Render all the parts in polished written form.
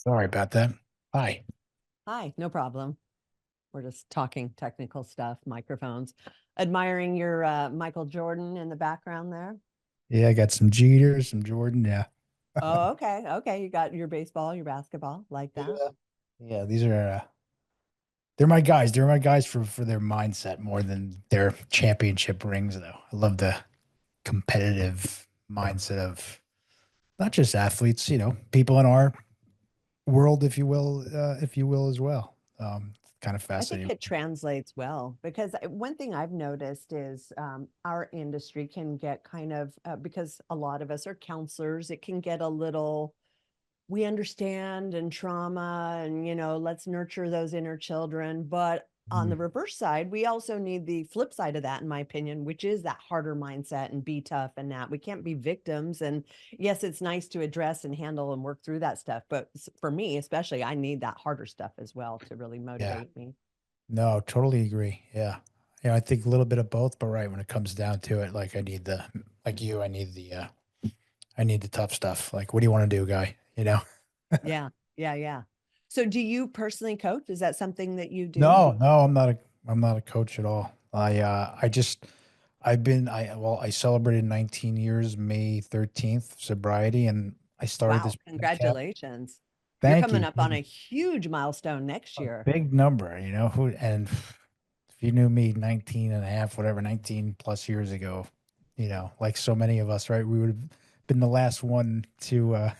Sorry about that. Hi. Hi, no problem. We're just talking technical stuff, microphones. Admiring your Michael Jordan in the background there. Yeah, I got some Jeter, some Jordan. Yeah. Oh, okay. Okay. You got your baseball, your basketball, like that. Yeah. Yeah, these are they're my guys. They're my guys for their mindset more than their championship rings though. I love the competitive mindset of not just athletes, people in our world, if you will as well. Kind of I think fascinating. it translates well because one thing I've noticed is our industry can get kind of, because a lot of us are counselors, it can get a little, we understand and trauma and let's nurture those inner children, but on the Mhm. reverse side we also need the flip side of that, in my opinion, which is that harder mindset and be tough, and that we can't be victims. And yes, it's nice to address and handle and work through that stuff, but for me especially, I need that harder stuff as well to really Yeah. motivate me. No, totally agree. Yeah. Yeah, I think a little bit of both, but right when it comes down to it, like like you, I need the tough stuff. Like, what do you want to do, guy? Yeah, yeah, yeah. So do you personally coach? Is that something that you do? No, no, I'm not a coach at all. I celebrated 19 years, May 13th, sobriety, and I started Wow, this podcast. congratulations. You're Thank coming you. up on a huge milestone next A year. big number, and if you knew me 19 and a half, whatever, 19 plus years ago, like so many of us, right? We would have been the last one to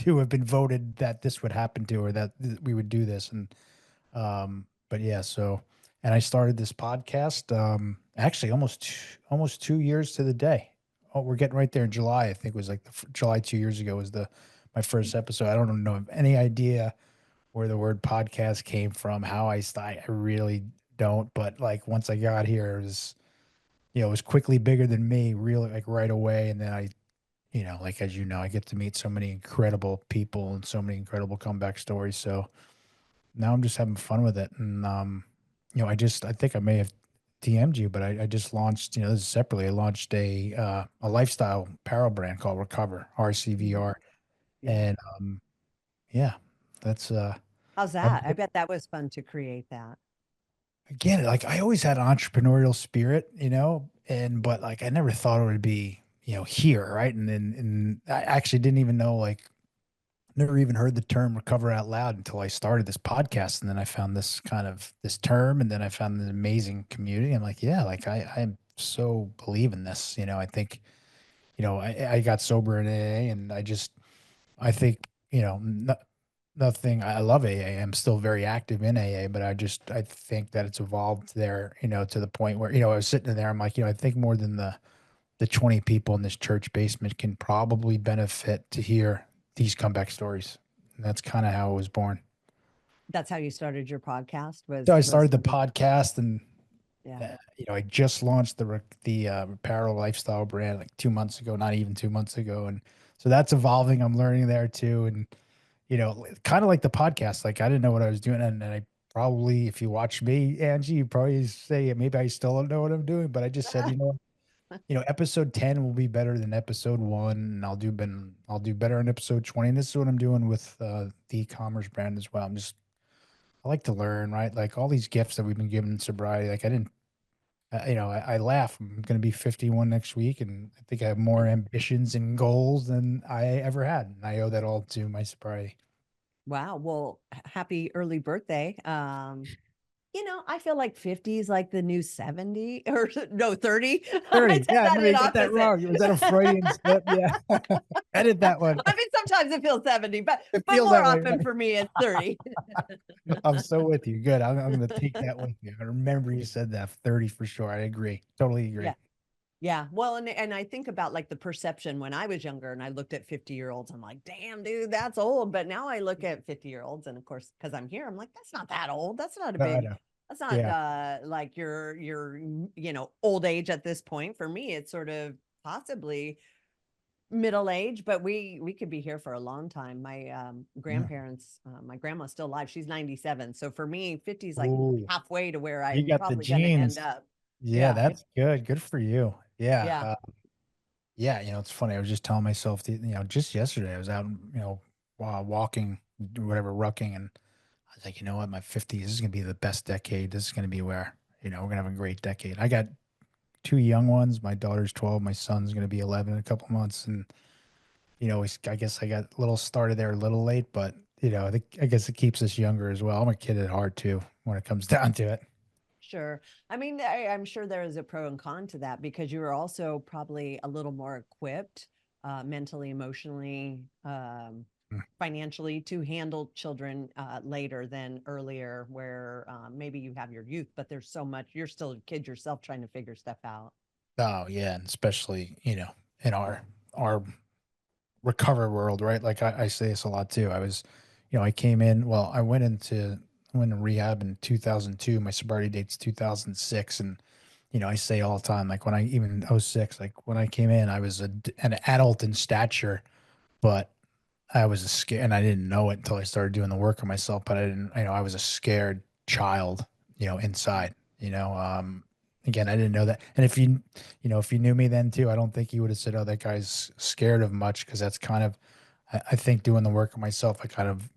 have been voted that this would happen to, or that we would do this. And but yeah, and I started this podcast actually almost 2 years to the day. Oh, we're getting right there in July. I think it was like July 2 years ago was the my first episode. I don't know any idea where the word podcast came from, how I really don't. But like once I got here, it was quickly bigger than me, really, like right away. And then like as you know, I get to meet so many incredible people and so many incredible comeback stories. So now I'm just having fun with it. And I think I may have DM'd you, but I just launched, this is separately. I launched a lifestyle apparel brand called Recover, Mhm. RCVR. Yeah. And yeah, that's How's I've that? I bet that was fun to create that. again, like I always had an entrepreneurial spirit, and but like I never thought it would be, here, right? And I actually didn't even know, like, never even heard the term recover out loud until I started this podcast. And then I found this term, and then I found this amazing community. I'm like, yeah, like I so believe in this. I think, I got sober in AA, and I think, nothing. I love AA. I'm still very active in AA, but I think that it's evolved there, to the point where, I was sitting there, I'm like, I think more than the 20 people in this church basement can probably benefit to hear these comeback stories. And that's kind of how it was born. That's how you started your podcast, So was I was started the podcast, and yeah. I just launched the apparel lifestyle brand like 2 months ago, not even 2 months ago, and so that's evolving. I'm learning there too, and kind of like the podcast. Like I didn't know what I was doing, and I probably, if you watch me, Angie, you probably say maybe I still don't know what I'm doing, but I just said, episode 10 will be better than episode 1, and I'll do better on episode 20. And this is what I'm doing with the e-commerce brand as well. I like to learn, right? Like all these gifts that we've been given in sobriety. Like I didn't, I laugh. I'm going to be 51 next week, and I think I have more ambitions and goals than I ever had. And I owe that all to my sobriety. Wow. Well, happy early birthday. I feel like 50 is like the new 70, or no, 30. I 30. said Yeah, that no, in you got that opposite. wrong. Was that a Freudian slip? Yeah. Edit that one. I mean, sometimes it feels 70, but It but feels more that way, often right? for me it's 30. I'm so with you. Good. I'm going to take that with you. I remember you said that 30 for sure. I agree. Totally Yeah. agree. Yeah. Well, and I think about like the perception when I was younger and I looked at 50-year-olds, I'm like, damn, dude, that's old. But now I look at 50-year-olds, and of course, because I'm here, I'm like, that's not that old. That's not a No, I big, know. that's not Yeah. like your old age at this point. For me, it's sort of possibly middle age, but we could be here for a long time. My Yeah. grandparents, my grandma's still alive. She's 97. So for me, 50 is like Ooh, halfway to where you I'm got the probably going to end genes. up. Yeah, Yeah. that's good. Good for you. Yeah. Yeah. Yeah. It's funny. I was just telling myself, just yesterday, I was out, walking do whatever rucking. And I was like, you know what, my 50s, this is going to be the best decade. This is going to be where, we're going to have a great decade. I got two young ones. My daughter's 12. My son's going to be 11 in a couple months. And, I guess I got a little started there a little late, but, I guess it keeps us younger as well. I'm a kid at heart too, when it comes down to it. Sure. I mean, I'm sure there is a pro and con to that because you were also probably a little more equipped mentally, emotionally, Mm. financially to handle children later than earlier, where maybe you have your youth, but there's so much, you're still a kid yourself trying to figure stuff out. Oh yeah. And especially, in our recover world, right? Like I say this a lot too. I came in, well, I went to rehab in 2002. My sobriety date's 2006. And, I say all the time, like when I even '06, like when I came in, I was an adult in stature, but I was a scared, and I didn't know it until I started doing the work on myself. But I didn't, I was a scared child, inside. Again, I didn't know that. And if you knew me then too, I don't think you would have said, "Oh, that guy's scared of much," because that's kind of, I think, doing the work on myself, I kind of,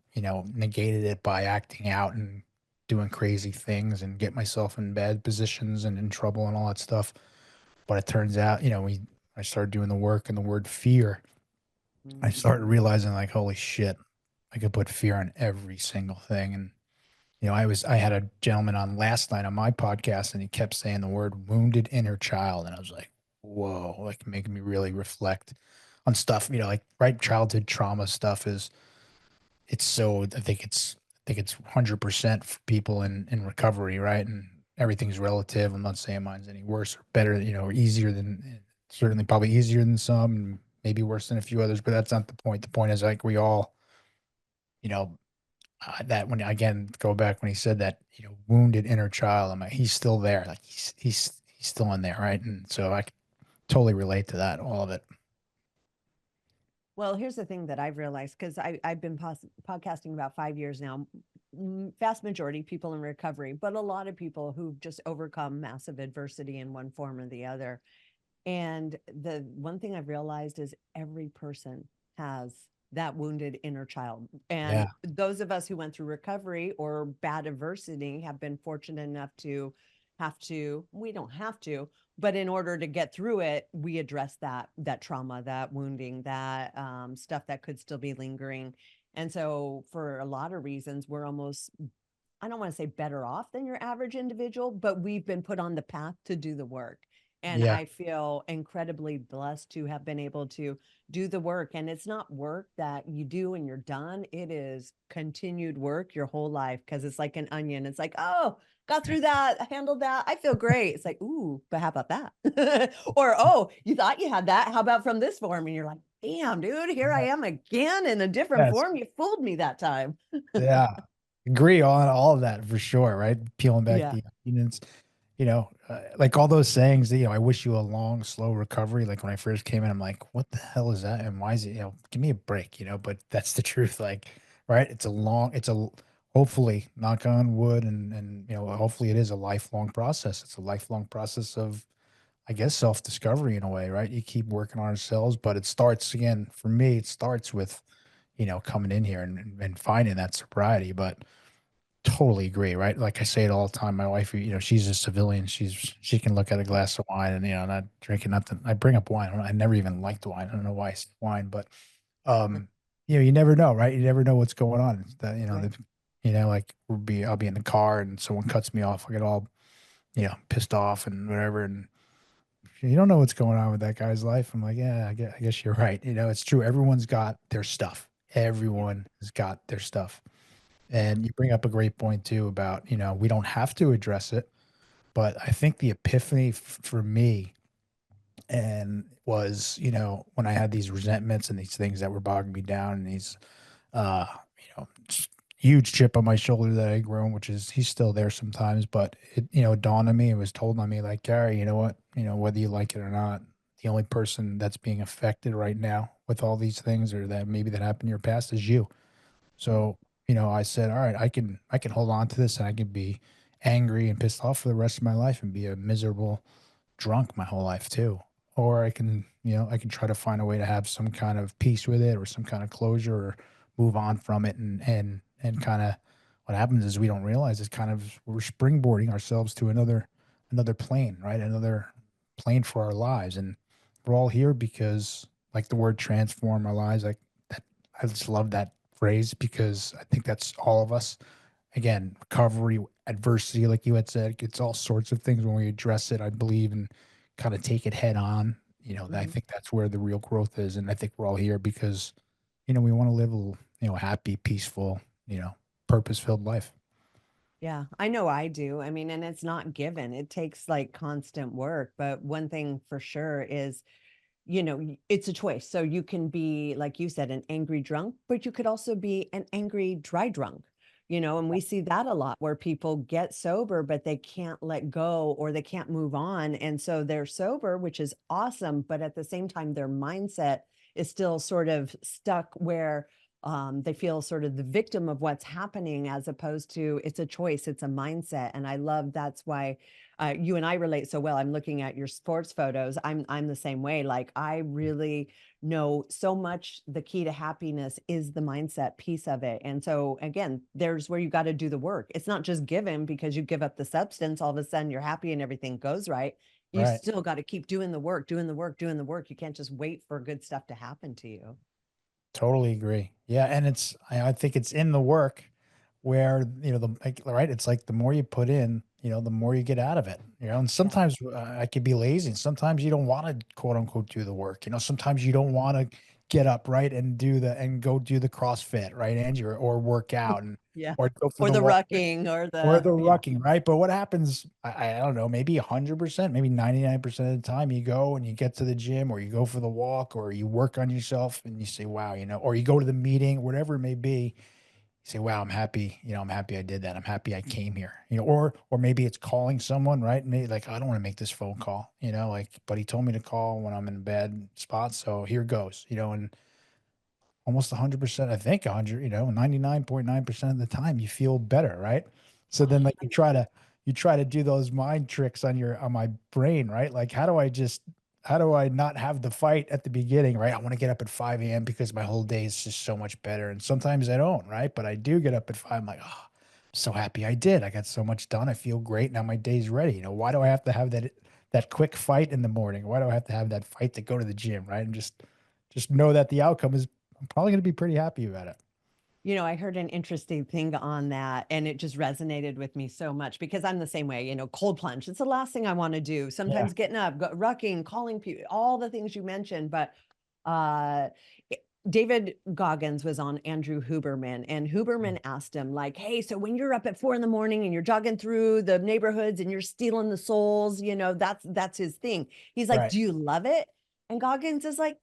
negated it by acting out and doing crazy things and get myself in bad positions and in trouble and all that stuff. But it turns out, I started doing the work, and the word fear, I Mm. started realizing, like, holy shit, I could put fear on every single thing. And, I had a gentleman on last night on my podcast, and he kept saying the word wounded inner child. And I was like, whoa, like making me really reflect on stuff, like, right. Childhood trauma stuff it's so, I think it's 100% for people in recovery, right? And everything's relative. I'm not saying mine's any worse or better, or easier than, certainly probably easier than some, and maybe worse than a few others, but that's not the point. The point is, like, we all, you know, that when, again, go back when he said that, wounded inner child, I'm like, he's still there. Like he's still in there, right? And so I can totally relate to that, all of it. Well, here's the thing that I've realized because I've been podcasting about 5 years now. Vast majority people in recovery, but a lot of people who've just overcome massive adversity in one form or the other. And the one thing I've realized is every person has that wounded inner child. And Yeah. those of us who went through recovery or bad adversity have been fortunate enough to we don't have to, but in order to get through it, we address that trauma, that wounding, that stuff that could still be lingering. And so for a lot of reasons, we're almost, I don't want to say better off than your average individual, but we've been put on the path to do the work. And Yeah. I feel incredibly blessed to have been able to do the work. And it's not work that you do and you're done. It is continued work your whole life because it's like an onion. It's like, oh, got through that, handled that. I feel great. It's like, ooh, but how about that? Or, oh, you thought you had that. How about from this form? And you're like, damn, dude, here I am again in a different Yes. form. You fooled me that time. Yeah. Agree on all of that for sure, right? Peeling back Yeah. the onions, like all those sayings that, I wish you a long, slow recovery. Like when I first came in, I'm like, what the hell is that? And why is it, give me a break, but that's the truth. Like, right. Hopefully, knock on wood, and, hopefully it is a lifelong process. It's a lifelong process of, I guess, self-discovery in a way, right? You keep working on ourselves, but it starts, again, for me, it starts with, coming in here and finding that sobriety. But totally agree, right? Like I say it all the time. My wife, she's a civilian. She can look at a glass of wine and, not drinking nothing. I bring up wine. I never even liked wine. I don't know why I say wine, but um, you never know, right? You never know what's going on. That, Right. like I'll be in the car and someone cuts me off. I get all, pissed off and whatever. And you don't know what's going on with that guy's life. I'm like, yeah, I guess you're right. It's true. Everyone's got their stuff. Yeah. Everyone has got their stuff. And you bring up a great point too about, we don't have to address it, but I think the epiphany for me and was, when I had these resentments and these things that were bogging me down, and these uh, just huge chip on my shoulder that I grown, which is, he's still there sometimes, but it, dawned on me, it was told on me, like, Gary, you know what, whether you like it or not, the only person that's being affected right now with all these things, or that maybe that happened in your past, is you. Mm. So, I said, all right, I can hold on to this, and I can be angry and pissed off for the rest of my life and be a miserable drunk my whole life too. Or I can try to find a way to have some kind of peace with it, or some kind of closure, or move on from it, and kind of what happens is we don't realize is kind of we're springboarding ourselves to another plane, right? Another plane for our lives. And we're all here because, like the word transform our lives, like that, I just love that phrase because I think that's all of us. Again, recovery, adversity, like you had said, it's all sorts of things when we address it, I believe, and kind of take it head on. I Mhm. think that's where the real growth is. And I think we're all here because, we want to live a, happy, peaceful, purpose filled life. Yeah, I know I do. I mean, and it's not given. It takes like constant work. But one thing for sure is, it's a choice. So you can be, like you said, an angry drunk, but you could also be an angry dry drunk, and we see that a lot where people get sober, but they can't let go or they can't move on. And so they're sober, which is awesome. But at the same time, their mindset is still sort of stuck where they feel sort of the victim of what's happening, as opposed to it's a choice, it's a mindset. And I love that's why you and I relate so well. I'm looking at your sports photos. I'm the same way. Like I really know so much the key to happiness is the mindset piece of it. And so again, there's where you got to do the work. It's not just given because you give up the substance, all of a sudden you're happy and everything goes right. You Right. still got to keep doing the work, doing the work, doing the work. You can't just wait for good stuff to happen to you. Totally agree. Yeah, and I think it's in the work where, right, it's like the more you put in, the more you get out of it. And Yeah. sometimes I could be lazy. And sometimes you don't want to quote unquote do the work. Sometimes you don't want to get up, right, and go do the CrossFit, right, Angie, or work out and Yeah. or go for Or the the walk. rucking or Or the, the yeah. rucking, right? But what happens, I don't know, maybe 100%, maybe 99% of the time you go and you get to the gym or you go for the walk or you work on yourself and you say, wow, or you go to the meeting, whatever it may be, you say, wow, I'm happy, I'm happy I did that. I'm happy I came here, or maybe it's calling someone, right? Maybe like, I don't want to make this phone call, like, but he told me to call when I'm in a bad spot. So here goes, and almost 100%, I think 100, 99.9% of the time you feel better, right? So then like you try to do those mind tricks on my brain, right? Like how do I not have the fight at the beginning, right? I want to get up at 5 a.m. because my whole day is just so much better. And sometimes I don't, right? But I do get up at 5. I'm like, oh, I'm so happy I did. I got so much done. I feel great. Now my day's ready. Why do I have to have that quick fight in the morning? Why do I have to have that fight to go to the gym, right? And just know that the outcome is I'm probably going to be pretty happy about it. I heard an interesting thing on that and it just resonated with me so much because I'm the same way, cold plunge. It's the last thing I want to do. Yeah. Sometimes getting up, rucking, calling people, all the things you mentioned. But uh, David Goggins was on Andrew Huberman, and Huberman asked him, like, hey, so when you're up at 4 in the morning and you're jogging through the neighborhoods and you're stealing the souls, that's his thing. He's like, Right. do you love it? And Goggins is like,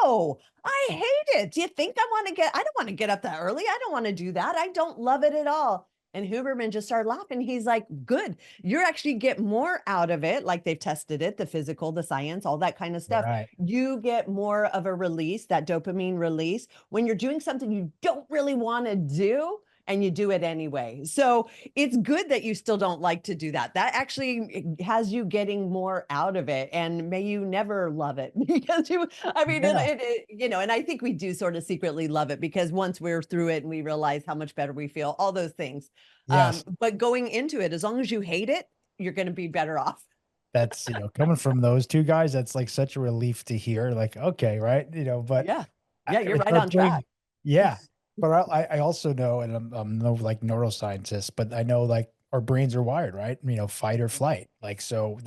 no, I hate it. Do you think I don't want to get up that early. I don't want to do that. I don't love it at all. And Huberman just started laughing. He's like, good. You're actually get more out of it. Like they've tested it, the physical, the science, all that kind of stuff. Right. You get more of a release, that dopamine release, when you're doing something you don't really want to do and you do it anyway. So it's good that you still don't like to do that. That actually has you getting more out of it. And may you never love it because I mean, Yeah. and I think we do sort of secretly love it because once we're through it and we realize how much better we feel, all those things. Yes. But going into it, as long as you hate it, you're going to be better off. That's, coming from those two guys, that's like such a relief to hear. Like, okay, right. But Yeah. Yeah. You're it right on starts track. doing, yeah. But I also know, and I'm no like neuroscientist, but I know like our brains are wired, right? Fight or flight. Like, so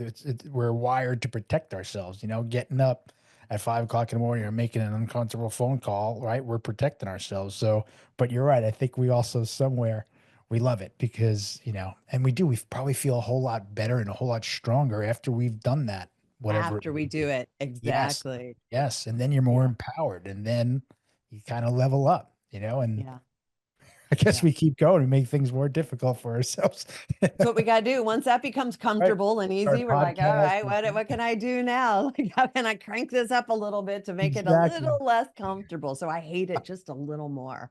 we're wired to protect ourselves, getting up at 5 o'clock in the morning or making an uncomfortable phone call, right? We're protecting ourselves. So, but you're right. I think we also somewhere we love it because, and we probably feel a whole lot better and a whole lot stronger after we've done that, whatever it After we may do be. it. Yes. Exactly. Yes. And then you're more Yeah. empowered and then you kind of level up, and Yeah. I guess Yeah. we keep going and make things more difficult for ourselves. That's what we gotta do. Once that becomes Right. comfortable and Start easy, we're like, all podcast. right, what can I do now? Like, how can I crank this up a little bit to make it a little Exactly. less comfortable? So I hate it just a little more.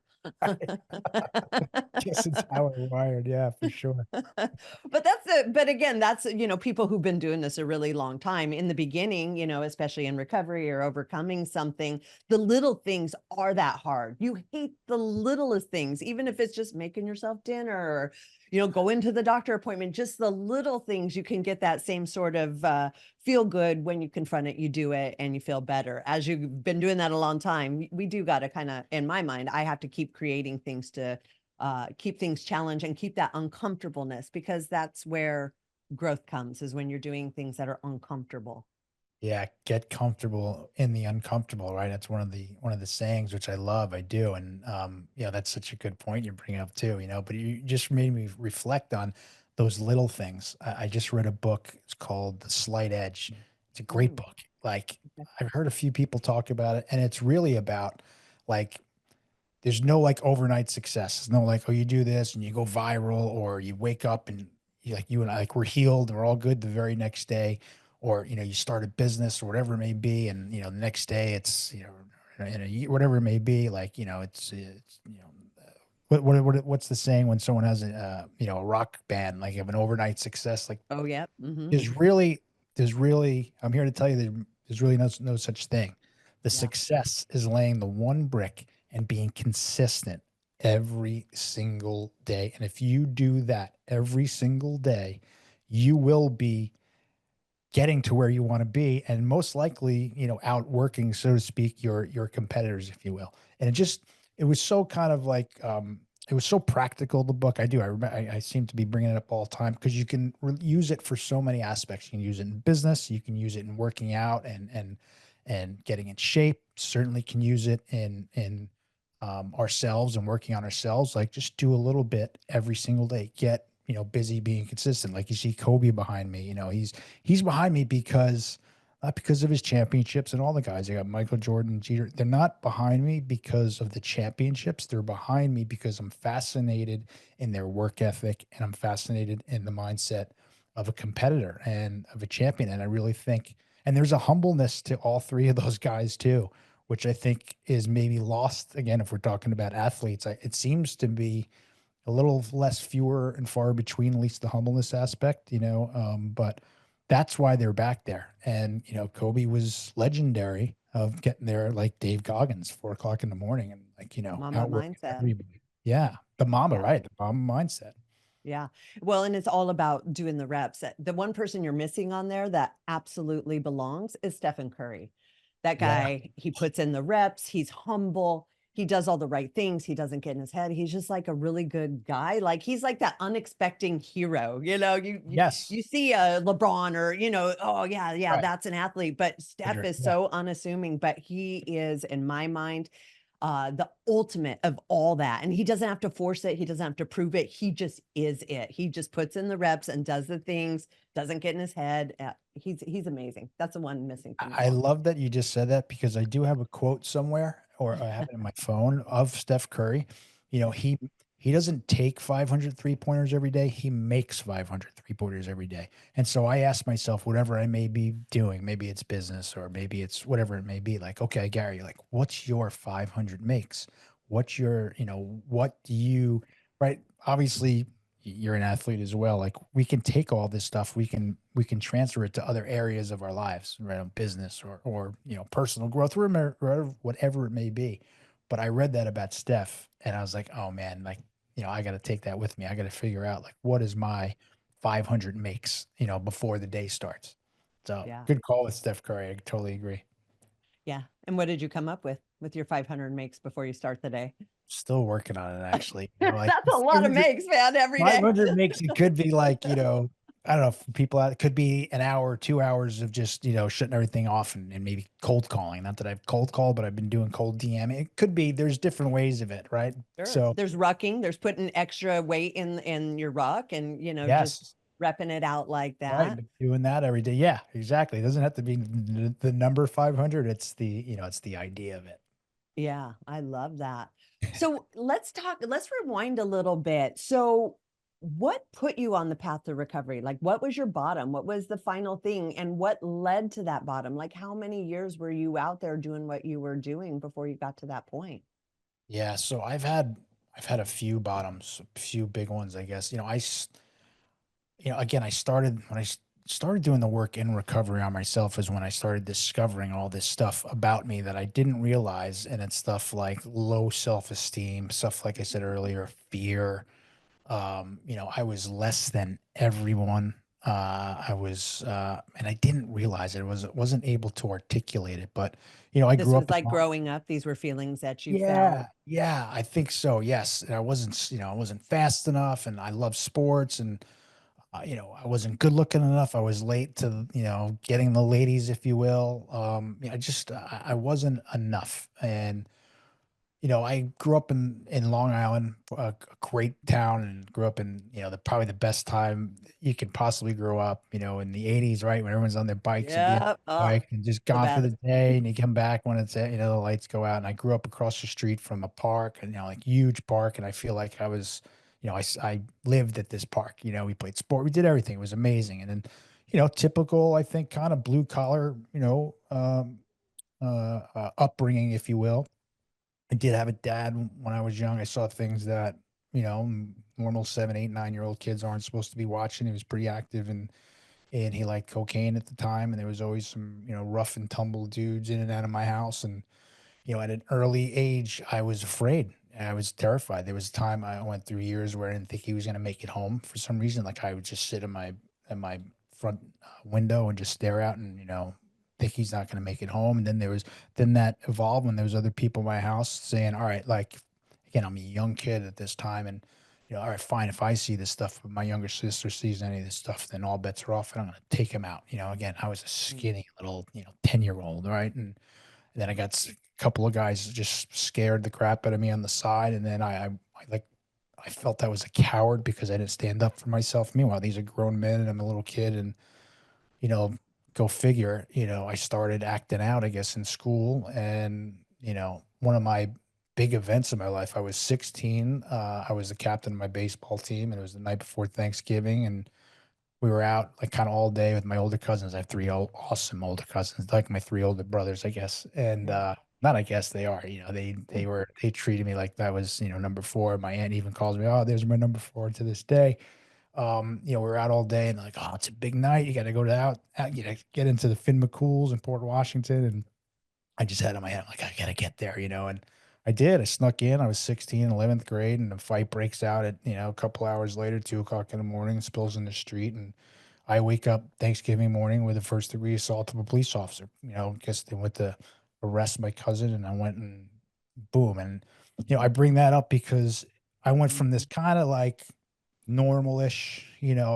Guess it's how we're wired. Yeah, for sure. But that's the but again, that's, people who've been doing this a really long time. In the beginning, especially in recovery or overcoming something, the little things are that hard. You hate the littlest things, even if it's just making yourself dinner or, going to the doctor appointment, just the little things, you can get that same sort of feel good when you confront it, you do it, and you feel better. As you've been doing that a long time, we do got to kind of, in my mind, I have to keep creating things to keep things challenged and keep that uncomfortableness, because that's where growth comes, is when you're doing things that are uncomfortable. Yeah, get comfortable in the uncomfortable, right? That's one of the sayings which I love. I do. And yeah, that's such a good point you bring up too, but you just made me reflect on those little things. I just read a book. It's called The Slight Edge. It's a great Mm, book. Like okay. I've heard a few people talk about it, and it's really about like there's no like overnight success. It's no like, oh, you do this and you go viral, or you wake up and you and I, like, we're healed and we're all good the very next day, or you start a business or whatever it may be, and the next day it's in a year, whatever it may be, like it's what's the saying when someone has a rock band, like have an overnight success, like Oh, yeah. Hmm. there's really, I'm here to tell you that there's really no such thing. The Yeah. success is laying the one brick and being consistent every single day. And if you do that every single day, you will be getting to where you want to be, and most likely outworking, so to speak, your competitors, if you will. And it was so kind of like it was so practical, the book. I remember, I seem to be bringing it up all the time because you can use it for so many aspects. You can use it in business, you can use it in working out and getting in shape. Certainly can use it in ourselves and working on ourselves. Like, just do a little bit every single day. Get busy being consistent. Like, you see Kobe behind me. He's behind me because not because of his championships and all the guys. I got Michael Jordan, Jeter. They're not behind me because of the championships. They're behind me because I'm fascinated in their work ethic, and I'm fascinated in the mindset of a competitor and of a champion. And I really think, and there's a humbleness to all three of those guys too, which I think is maybe lost again if we're talking about athletes. It seems to be a little less fewer and far between, at least the humbleness aspect, but that's why they're back there. And, Kobe was legendary of getting there like Dave Goggins, 4 o'clock in the morning, and like, Mamba outworking mindset. everybody. Yeah. The Mamba, Yeah. right? The Mamba mindset. Yeah. Well, and it's all about doing the reps. The one person you're missing on there that absolutely belongs is Stephen Curry. That Yeah. guy, he puts in the reps, he's humble, he does all the right things, he doesn't get in his head. He's just like a really good guy. Like, he's like that unexpected hero. You Yes. see a LeBron, or oh yeah, yeah, Right. that's an athlete, but Steph is Yeah. so unassuming, but he is, in my mind, the ultimate of all that. And he doesn't have to force it. He doesn't have to prove it. He just is it. He just puts in the reps and does the things, doesn't get in his head. He's amazing. That's the one missing from the I block. love that you just said that because I do have a quote somewhere, or I have it in my phone, of Steph Curry. You know, he he doesn't take 500 three-pointers every day. He makes 500 three-pointers every day. And so I ask myself, whatever I may be doing, maybe it's business or maybe it's whatever it may be, like, okay, Gary, like, what's your 500 makes? What's your, what do you, right? Obviously, you're an athlete as well. Like, we can take all this stuff, we can transfer it to other areas of our lives, right? Business or personal growth, whatever it may be. But I read that about Steph, and I was like, oh man, like, I got to take that with me. I got to figure out, like, what is my 500 makes, before the day starts. So Yeah. good call with Steph Curry. I totally agree. Yeah. And what did you come up with your 500 makes before you start the day? Still working on it, actually. Like, That's a lot of makes, man, every day. 500 makes it could be like, I don't know, for people out, it could be an hour, 2 hours of just, shutting everything off and maybe cold calling. Not that I've cold called, but I've been doing cold DMing. It could be, there's different ways of it, right? Sure. So, There's rucking, there's putting extra weight in your ruck, and just yes, repping it out like right. that. But doing that every day. Yeah, exactly. It doesn't have to be the number 500. It's the idea of it. Yeah, I love that. So let's rewind a little bit. So what put you on the path to recovery? Like, what was your bottom? What was the final thing? And what led to that bottom? Like, how many years were you out there doing what you were doing before you got to that point? Yeah, so I've had a few bottoms, a few big ones, I guess. Again, I started when started doing the work in recovery on myself is when I started discovering all this stuff about me that I didn't realize, and it's stuff like low self-esteem, stuff like I said earlier, fear. I was less than everyone. And I didn't realize it. Wasn't able to articulate it, but I This grew was up like in growing up, these were feelings that you felt. yeah, yeah, I think so. Yes, and I wasn't fast enough, and I love sports, and I wasn't good looking enough. I was late to getting the ladies, if you will. I wasn't enough, and I grew up in Long Island, a great town, and grew up in, probably the best time you could possibly grow up, in the 80s, right? When everyone's on their bikes and being on Yeah. the Oh, bike and just the gone for the best. day, and you come back when the lights go out. And I grew up across the street from a park, and, like huge park. And I feel like I was, I lived at this park. We played sport, we did everything. It was amazing. And then, typical, I think, kind of blue collar, upbringing, if you will. I did have a dad when I was young. I saw things that, normal 7, 8, 9-year-old kids aren't supposed to be watching. He was pretty active, and he liked cocaine at the time. And there was always some, rough and tumble dudes in and out of my house. And at an early age, I was afraid. I was terrified. There was a time I went through years where I didn't think he was going to make it home for some reason. Like I would just sit in my front window and just stare out, and think he's not going to make it home. And then that evolved when there was other people in my house saying, "All right, like again, I'm a young kid at this time, and all right, fine. If I see this stuff, but my younger sister sees any of this stuff, then all bets are off, and I'm going to take him out." Again, I was a Mm. skinny little 10-year-old, right? And then I got a couple of guys just scared the crap out of me on the side, and then I felt I was a coward because I didn't stand up for myself. Meanwhile, these are grown men, and I'm a little kid, and you know, go figure. I started acting out, I guess, in school, and one of my big events in my life. I was 16. I was the captain of my baseball team, and it was the night before Thanksgiving, and we were out like kind of all day with my older cousins. I have three awesome older cousins, like my three older brothers, I guess. And Yeah. not I guess they are, they treated me like that was, number four. My aunt even calls me, "Oh, there's my number four," to this day. We were out all day, and like, "Oh, it's a big night. You got to go to get into the Finn McCool's in Port Washington." And I just had in my head, like, I gotta get there, and I did. I snuck in. I was 16, 11th grade, and the fight breaks out at, a couple hours later, 2 o'clock in the morning, spills in the street. And I wake up Thanksgiving morning with a first degree assault of a police officer. Guess they went to arrest my cousin, and I went and boom. And, I bring that up because I went from this Mhm. kind of like normalish,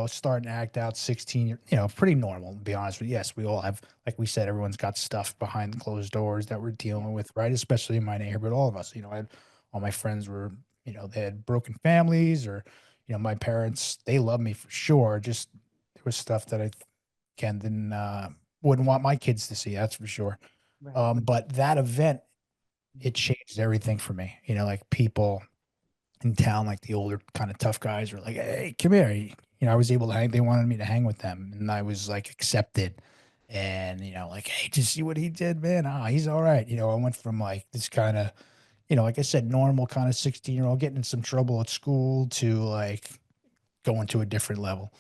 starting to act out 16 year, pretty normal, to be honest with you. Yes, we all have, like we said, everyone's got stuff behind the closed doors that we're Yeah. dealing with, right? Especially in my neighborhood, all of us, I had all my friends were, they had broken families, or, my parents, they love me for sure. Just there was stuff that I can didn't wouldn't want my kids to see, that's for sure. Right. But that event, it Mhm. changed everything for me. Like people in town, like the older kind of tough guys were like, "Hey, come here." I was able to hang, they wanted me to hang with them, and I was like accepted. And, like, "Hey, just see what he did, man. Ah, he's all right." I went from like this kind of, like I said, normal kind of 16-year-old getting in some trouble at school to like going to a different level.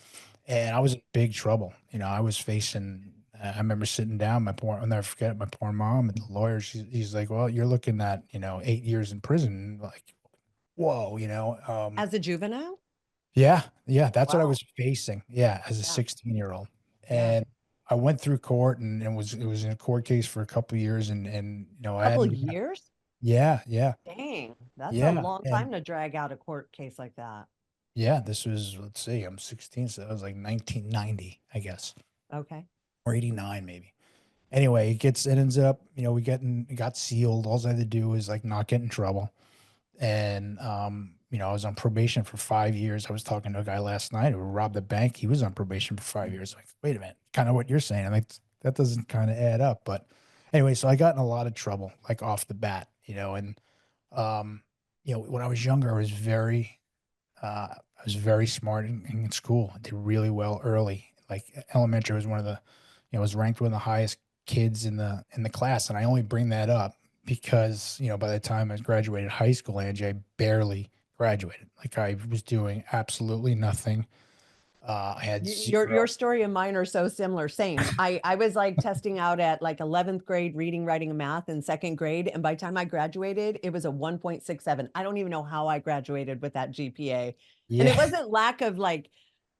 And I was in big trouble. I was facing, I remember sitting down, I'll never forget my poor mom and the lawyer. He's like, "Well, you're looking at, 8 years in prison." Like, whoa, As a juvenile? yeah, yeah, that's what I Wow. was facing. Yeah, as a Yeah. 16-year-old. Yeah. And I went through court, and it was in a court case for a couple of years, and I Couple hadn't years? yeah, yeah, Dang, that's a yeah. long And time to drag out a court case like that. yeah, this was, let's see, I'm 16, so that was like 1990, I guess, Okay. or 89 maybe. Anyway, it ends up, it got sealed. All I had to do was like not get in trouble. And I was on probation for 5 years. I was talking to a guy last night who robbed a bank. He was on probation for 5 years. Like, wait a minute, kind of what you're saying. I'm like, that doesn't kind of add up. But anyway, so I got in a lot of trouble, like off the bat, and um, when I was younger, I was very smart in school. I did really well early. Like elementary was one of the, was ranked one of the highest kids in the class. And I only bring that up because, by the time I graduated high school, Angie, I barely graduated. Like I was doing absolutely nothing. I had Your zero. story and mine are so similar. Same. I was like testing out at like 11th grade reading, writing, and math in second grade. And by the time I graduated, it was a 1.67. I don't even know how I graduated with that GPA. And it Yeah. wasn't lack of like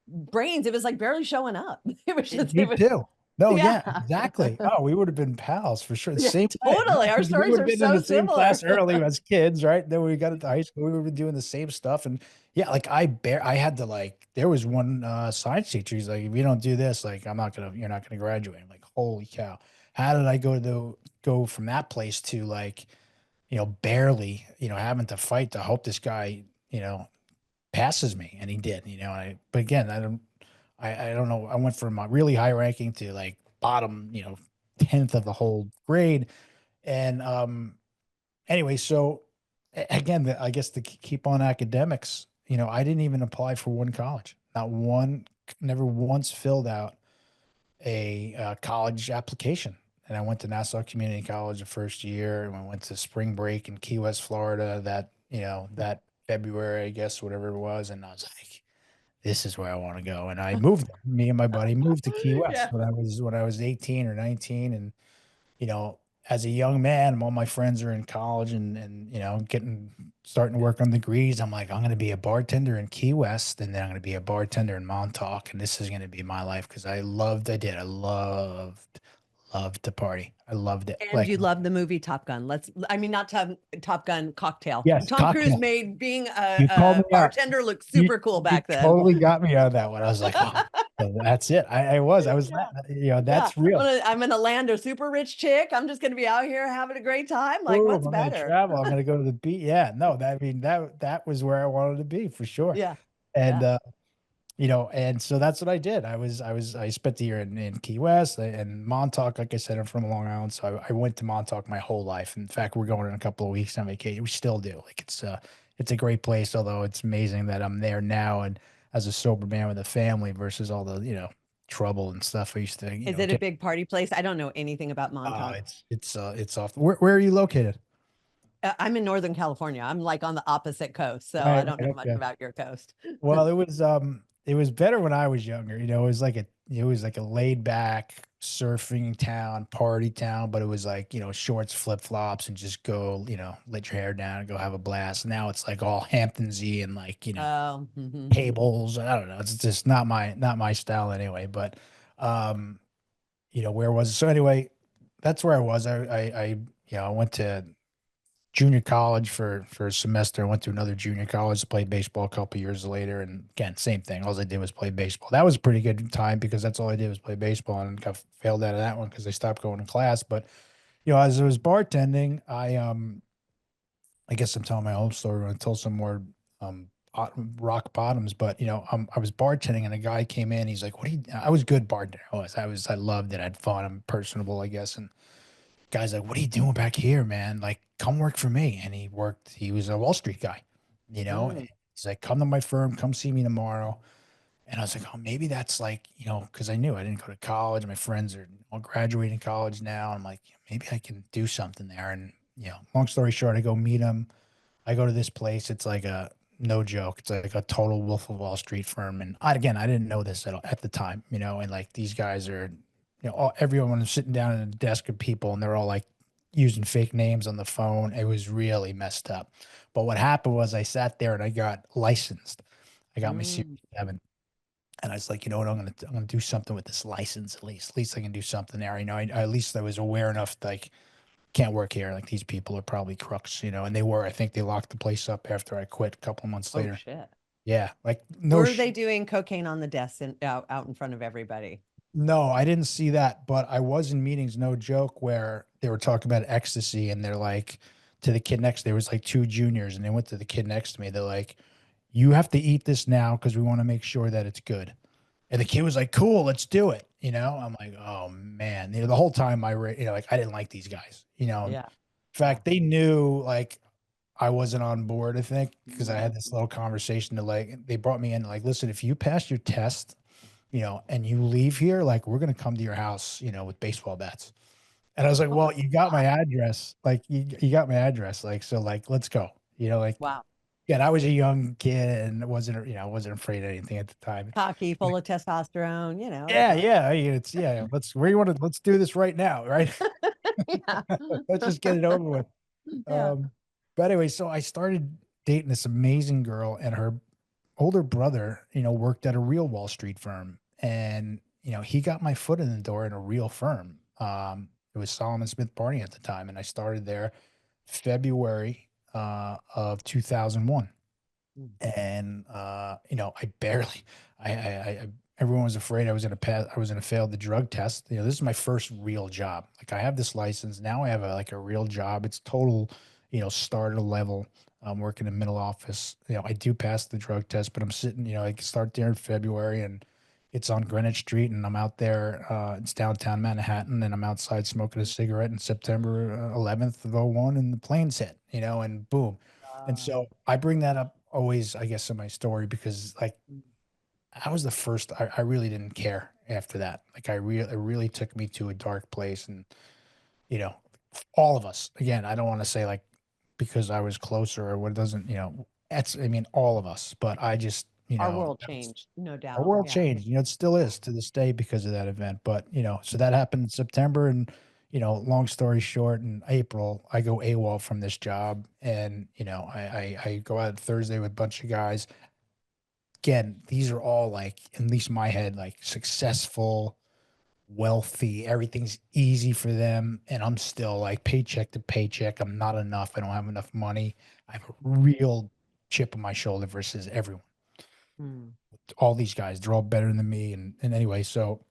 brains, it was like barely showing up. It was just, Me it was, too. No, yeah. yeah, exactly. Oh, we would have been pals for sure. The Yeah, same way. No, totally. Our because we stories would have are been in so the same similar. class early as kids, right? Then when we got into high school, we were doing the same stuff. And yeah, like I had to like, there was one science teacher. He's like, if you don't do this, like, you're not gonna graduate. I'm like, holy cow. How did I go from that place to like, barely, having to fight to hope this guy, passes me, and he did, but again, I don't know. I went from a really high ranking to like bottom, 10th of the whole grade. And anyway, so again, I guess to keep on academics, I didn't even apply for one college. Not one, never once filled out a college application. And I went to Nassau Community College the first year, and I went to spring break in Key West, Florida, that February, I guess, whatever it was. And I was like, this is where I want to go. And I moved there. Me and my buddy moved to Key West Yeah. when I was 18 or 19. And, you know, as a young man, all my friends are in college and starting to work on degrees. I'm like, I'm going to be a bartender in Key West, and then I'm going to be a bartender in Montauk. And this is going to be my life because I loved to party. I loved it. And Like, you love the movie Top Gun. I mean, not Top Gun Cocktail. yes, Tom Cruise cocktail. made being You called a me out. bartender look You super cool you back then. totally got me on that one. I was like, oh, so that's it. I was, Yeah. Yeah. that's real. I'm gonna land a super rich chick. I'm just gonna be out here having a great time. Like, Boom, what's I'm gonna better? travel. I'm gonna go to the beach. Yeah, no, that was where I wanted to be for sure. Yeah. And Yeah. and so that's what I did. I spent the year in Key West and Montauk. Like I said, I'm from Long Island, so I went to Montauk my whole life. In fact, we're going in a couple of weeks on vacation. We still do. Like it's a great place, although it's amazing that I'm there now and as a sober man with a family versus all the, trouble and stuff I used to, Is it a get. big party place? I don't know anything about Montauk. It's off. Where are you located? I'm in Northern California. I'm like on the opposite coast, so Right, I don't know right, much okay. about your coast. Well, it was better when I was younger. It was like a laid back surfing town, party town, but it was like, shorts, flip flops, and just go, let your hair down and go have a blast. Now it's like all Hamptonsy and like, Oh, mhm. tables. I don't know. It's just not my style anyway. But um, where was it? So anyway, that's where I was. I went to junior college for a semester. I went to another junior college to play baseball a couple years later, and again, same thing. All I did was play baseball. That was a pretty good time because that's all I did was play baseball, and got failed out of that one because I stopped going to class. But as I was bartending, I guess I'm telling my own story when I tell some more um rock bottoms. But I was bartending, and a guy came in. He's like, "What do you?" I was good bartender. I loved it. I had fun. I'm personable, I guess, and guy's like, "What are you doing back here, man? Like, come work for me." And he was a Wall Street guy, and Mm, he's like, "Come to my firm, come see me tomorrow." And I was like, "Oh, maybe that's like, because I knew I didn't go to college. My friends are all graduating college now. I'm like, maybe I can do something there." And, long story short, I go meet him. I go to this place. It's like a no joke. It's like a total Wolf of Wall Street firm. And again, I didn't know this at the time, and like these guys are, everyone is sitting down at a desk of people and they're all like using fake names on the phone. It was really messed up. But what happened was I sat there and I got licensed. I got my Series mm. 7. And I was like, you know what, I'm gonna do something with this license at least. At least I can do something there. At least I was aware enough like can't work here. Like these people are probably crooks, and they were. I think they locked the place up after I quit a couple of months Oh later. shit. Yeah, like no, Were they doing cocaine on the desk and out in front of everybody? no, I didn't see that, but I was in meetings, no joke, where they were talking about ecstasy, and they're like to the kid next. There was like two juniors, and they went to the kid next to me. They're like, "You have to eat this now because we want to make sure that it's good." And the kid was like, "Cool, let's do it." I'm like, "Oh man!" The whole time like I didn't like these guys. In Yeah. Yeah. fact, they knew like I wasn't on board, I think, because I Mm. had this little conversation to like, they brought me in like, listen, if you pass your test, and you leave here, like, we're going to come to your house, with baseball bats. And I was like, Oh "Well, my you got my God. address. Like, you got my address. Like, so, like, let's go." Like, Wow. yeah, I was a young kid and wasn't afraid of anything at the time. Cocky, full of testosterone, Yeah, so yeah, it's yeah, let's do this right now, right? yeah. Let's just get it over with. Yeah. But anyway, so I started dating this amazing girl, and her older brother, worked at a real Wall Street firm, and he got my foot in the door in a real firm. It was Solomon Smith Barney at the time, and I started there February of 2001. Mm, And I barely, everyone was afraid I was going to pass, I was going to fail the drug test. This is my first real job. Like, I have this license now, I have a real job. It's total, starter level. I'm working in middle office. I do pass the drug test, but I'm sitting, I can start there in February, and it's on Greenwich Street, and I'm out there. It's downtown Manhattan, and I'm outside smoking a cigarette in September 11th of '01, and the planes hit, and boom. And uh, so I bring that up always, I guess, in my story, because, like, mm, I was the first. I really didn't care after that. Like, it really took me to a dark place, and you know, all of us. Again, I don't want to say, like, because I was closer or what doesn't. That's, I mean, all of us. But I just, our world that was, changed, no our doubt. world Yeah. changed. It still Yeah. is to this day because of that event. But so that happened in September, and long story short, in April, I go AWOL from this job, and I go out Thursday with a bunch of guys. Again, these are all, like, at least in my head, like, successful, wealthy, everything's easy for them, and I'm still like paycheck to paycheck. I'm not enough. I don't have enough money. I have a real chip on my shoulder versus everyone. Mm, All these guys, they're all better than me. And anyway, so,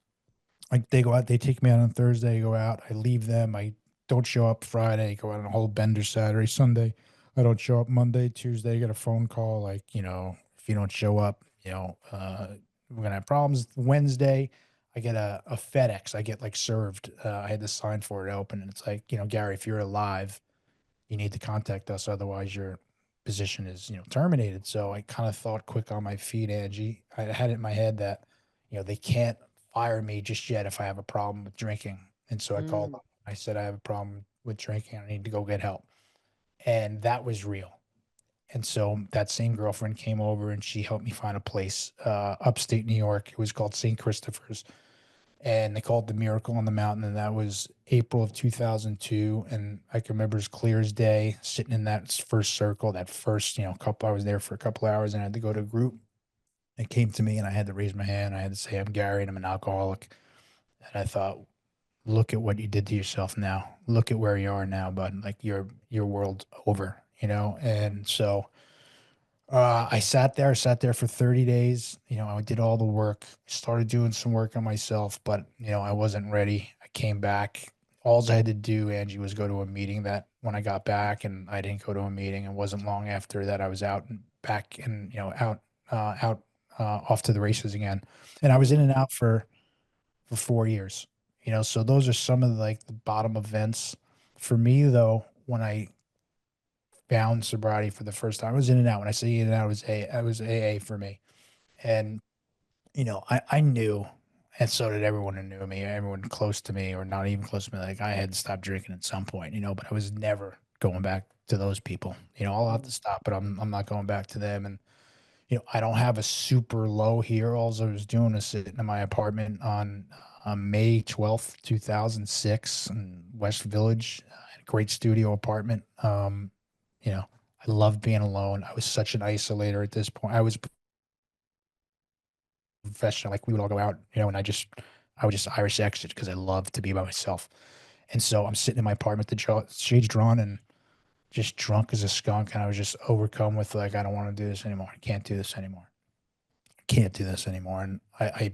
like, they go out, they take me out on Thursday, I go out, I leave them, I don't show up Friday, go out on a whole bender Saturday, Sunday. I don't show up Monday, Tuesday, I get a phone call, like, if you don't show up, we're gonna have problems. Wednesday, I get a FedEx, I get, like, served. I had to sign for it open, and it's like, Gary, if you're alive, you need to contact us, otherwise your position is, terminated. So I kind of thought quick on my feet, Angie. I had it in my head that, they can't fire me just yet if I have a problem with drinking. And so I called mm, up. I said, I have a problem with drinking. I need to go get help. And that was real. And so that same girlfriend came over, and she helped me find a place, upstate New York. It was called St. Christopher's, and they called it the Miracle on the Mountain, and that was April of 2002. And I can remember as clear as day, sitting in that first circle, that first, couple. I was there for a couple hours, and I had to go to a group. It came to me, and I had to raise my hand. I had to say, I'm Gary, and I'm an alcoholic. And I thought, look at what you did to yourself now. Look at where you are now, bud. Like, your world's over, And so, I sat there for 30 days. I did all the work, started doing some work on myself, but, I wasn't ready. I came back. All I had to do, Angie, was go to a meeting. That when I got back, and I didn't go to a meeting, it wasn't long after that I was out and back, and, out, off to the races again. And I was in mm, and out for 4 years, so those are some of, like, the bottom events for me, though. When I found sobriety for the first time, I was in and out. When I say in and out, I was AA for me. And, I knew, and so did everyone who knew me, everyone close to me or not even close to me. Like, I had to stop drinking at some point, but I was never going back to those people. I'll have mm, to stop, but I'm not going back to them. And, I don't have a super low here. All I was doing is sitting in my apartment on May 12th, 2006, in West Village, a great studio apartment. I love being alone. I was such an isolator at this point. I was professional. Like, we would all go out, and I would just Irish exit because I love to be by myself. And so I'm sitting in my apartment, shades drawn, and just drunk as a skunk. And I was just overcome with, like, I don't want to do this anymore. I can't do this anymore. I can't do this anymore. And I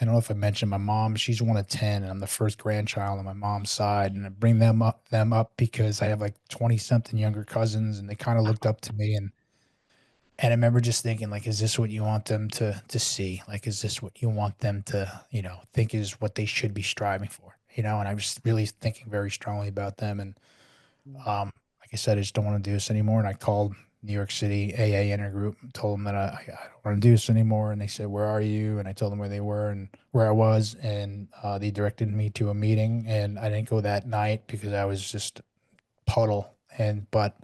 don't know if I mentioned my mom. She's one of 10, and I'm the first grandchild on my mom's side. And I bring them up because I have, like, 20 something younger cousins, and they kind of looked up to me. And I remember just thinking, like, is this what you want them to see? Like, is this what you want them to, think is what they should be striving for? And I was really thinking very strongly about them. And mm, like I said, I just don't want to do this anymore. And I called New York City AA intergroup, told them that I don't want to do this anymore. And they said, "Where are you?" And I told them where they were and where I was. And they directed me to a meeting. And I didn't go that night because I was just puddle. But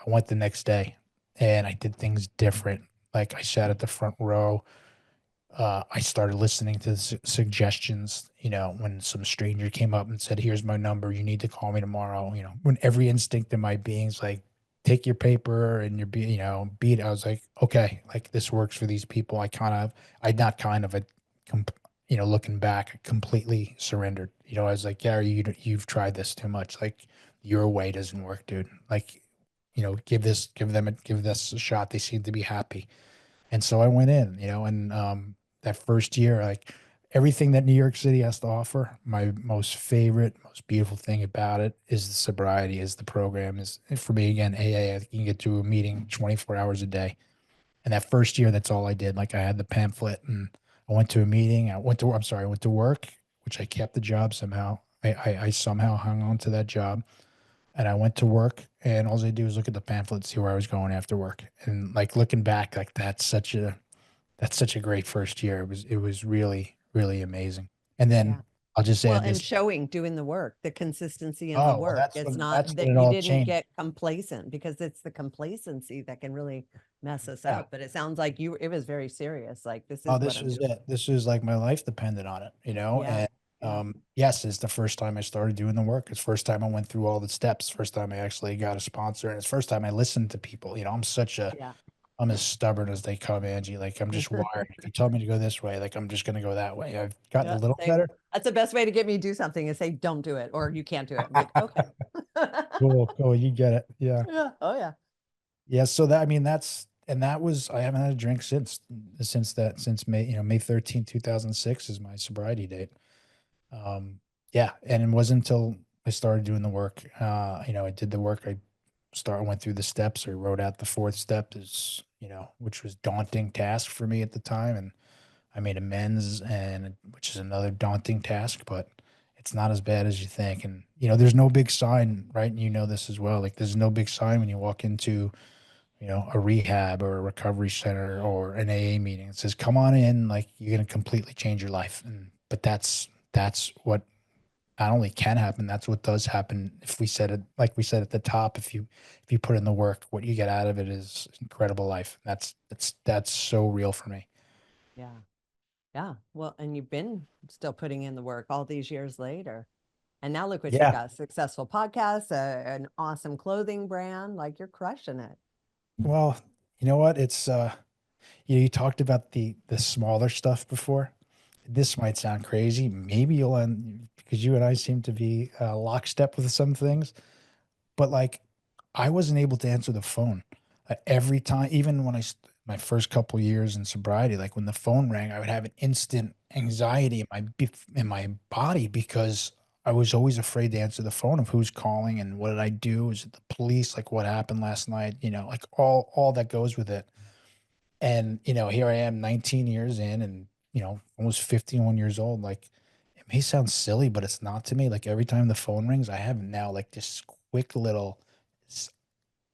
I went the next day and I did things different. Like I sat at the front row. I started listening to the suggestions, when some stranger came up and said, "Here's my number. You need to call me tomorrow." When every instinct in my being's like, take your paper and beat. I was like, okay, like this works for these people. I not kind of a, looking back, I completely surrendered. I was like, Gary, you've tried this too much. Like your way doesn't work, dude. Like, give this a shot. They seem to be happy. And so I went in, and that first year, like everything that New York City has to offer, my most favorite, most beautiful thing about it is the sobriety, is the program, is for me again, AA. You can get to a meeting 24 hours a day. And that first year, that's all I did. Like I had the pamphlet and I went to a meeting. I went to work, which I kept the job somehow. I somehow hung on to that job and I went to work and all I do was look at the pamphlet, see where I was going after work. And like looking back, like that's such a great first year. It was really, really amazing. And then Yeah. I'll just Well, add and this. doing the work, the consistency in the Oh, well, work. It's not that's when that it you all didn't changed. get complacent, because it's the complacency that can really mess us Yeah. up. But it sounds like it was very serious. Like, this Oh, is what this I'm was doing. it. This was like my life depended on it, Yeah. and Yeah. yes, it's the first time I started doing the work. It's the first time I went through all the steps. First time I actually got a sponsor, and it's the first time I listened to people. Yeah. I'm as stubborn as they come, Angie. Like I'm just wired. If you tell me to go this way, like I'm just gonna go that way. I've gotten a Yeah. little Same. better. That's the best way to get me to do something, is say, don't do it, or you can't do it. I'm like, okay. Cool, cool. You get it. Yeah. Yeah. Oh, yeah. Yeah, so that was I haven't had a drink since May 13th, 2006 is my sobriety date. Yeah, and it wasn't until I started doing the work, I did the work, went through the steps, I wrote out the fourth step which was daunting task for me at the time, and I made amends, and which is another daunting task, but it's not as bad as you think. And there's no big sign, right? And you know this as well. Like there's no big sign when you walk into a rehab or a recovery center or an AA meeting. It says, come on in, like you're going to completely change your life. But that's what not only can happen, that's what does happen. If we said it, like we said at the top, if you put in the work, what you get out of it is incredible life. That's so real for me. Yeah. Yeah. Well, and you've been still putting in the work all these years later. And now look what you've Yeah. got: successful podcast, an awesome clothing brand. Like, you're crushing it. Well, you know what? It's you talked about the smaller stuff before. This might sound crazy. Maybe you'll end because you and I seem to be lockstep with some things. But like, I wasn't able to answer the phone every time, even when my first couple years in sobriety. Like when the phone rang, I would have an instant anxiety in my body because I was always afraid to answer the phone of who's calling and what did I do? Is it the police? Like what happened last night? Like all that goes with it. And here I am, 19 years in, and almost 51 years old. Like it may sound silly, but it's not to me. Like every time the phone rings, I have now like this quick little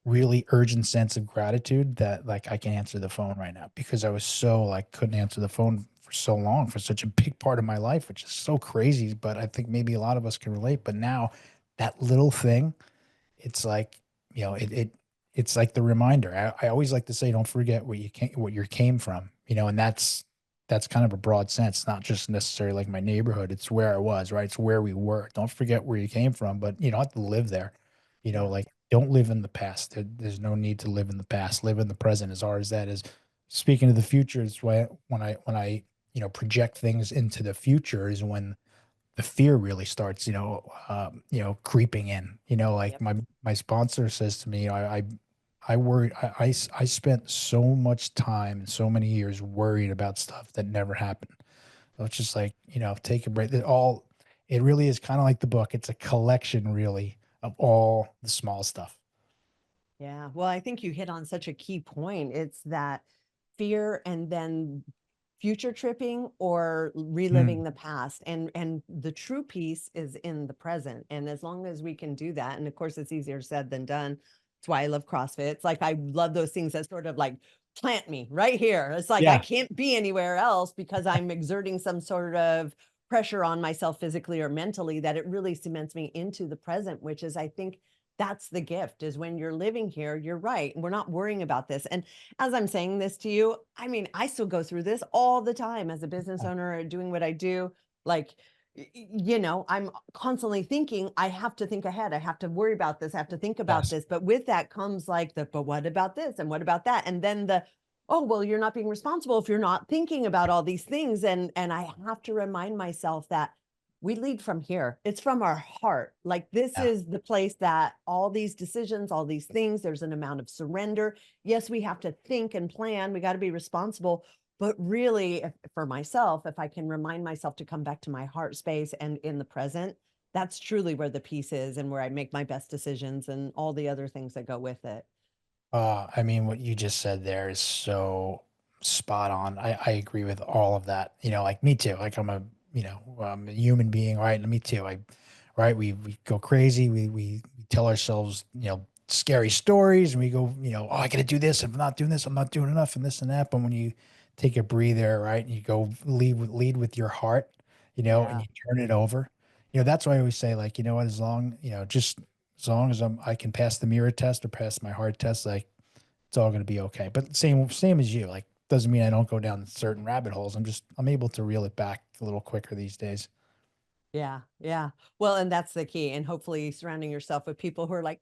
really urgent sense of gratitude that like I can answer the phone right now because I was so like couldn't answer the phone for so long for such a big part of my life, which is so crazy. But I think maybe a lot of us can relate. But now that little thing, it's like it's like the reminder. I always like to say, don't forget what you came from, and that's kind of a broad sense, not just necessarily like my neighborhood. It's where I was, right? It's where we were. Don't forget where you came from, but you don't have to live there. Yeah. Like don't live in the past. There's no need to live in the past. Live in the present. As hard as that is. Speaking of the future, it's why when I project things into the future is when the fear really starts, creeping in. Like Yep. my sponsor says to me, I worry, I spent so much time and so many years worried about stuff that never happened. So it's just like, take a break. It really is kind of like the book. It's a collection really of all the small stuff. Yeah. Well, I think you hit on such a key point. It's that fear, and then future tripping or reliving Mm. the past. And the true peace is in the present. And as long as we can do that, and of course it's easier said than done That's why I love CrossFit. It's like I love those things that sort of like plant me right here. It's like I Yeah. can't be anywhere else because I'm exerting some sort of pressure on myself physically or mentally that it really cements me into the present, which is, I think, that's the gift is when you're living here, you're right. We're not worrying about this. And as I'm saying this to you, I mean, I still go through this all the time as a business owner or doing what I do. Like, I'm constantly thinking, I have to think ahead. I have to worry about this. I have to think about Yes. this. But with that comes like but what about this? And what about that? And then oh, well, you're not being responsible if you're not thinking about all these things. And I have to remind myself that we lead from here. It's from our heart. Like this Yeah. is the place that all these decisions, all these things, there's an amount of surrender. Yes, we have to think and plan. We got to be responsible. But really, for myself, if I can remind myself to come back to my heart space and in the present, that's truly where the peace is and where I make my best decisions and all the other things that go with it. I mean, what you just said there is so spot on. I agree with all of that. Like me too. Like I'm a human being, right? And me too. Right. We go crazy. We tell ourselves, scary stories and we go, oh, I got to do this. If I'm not doing this, I'm not doing enough and this and that. But when you take a breather, right, and you go lead with your heart, and Yeah. you turn it over, that's why I always say, like, what, just as long as I can pass the mirror test or pass my hard test, like it's all going to be okay. But same as you, like doesn't mean I don't go down certain rabbit holes. I'm able to reel it back a little quicker these days. Yeah. Yeah. Well, and that's the key. And hopefully surrounding yourself with people who are like,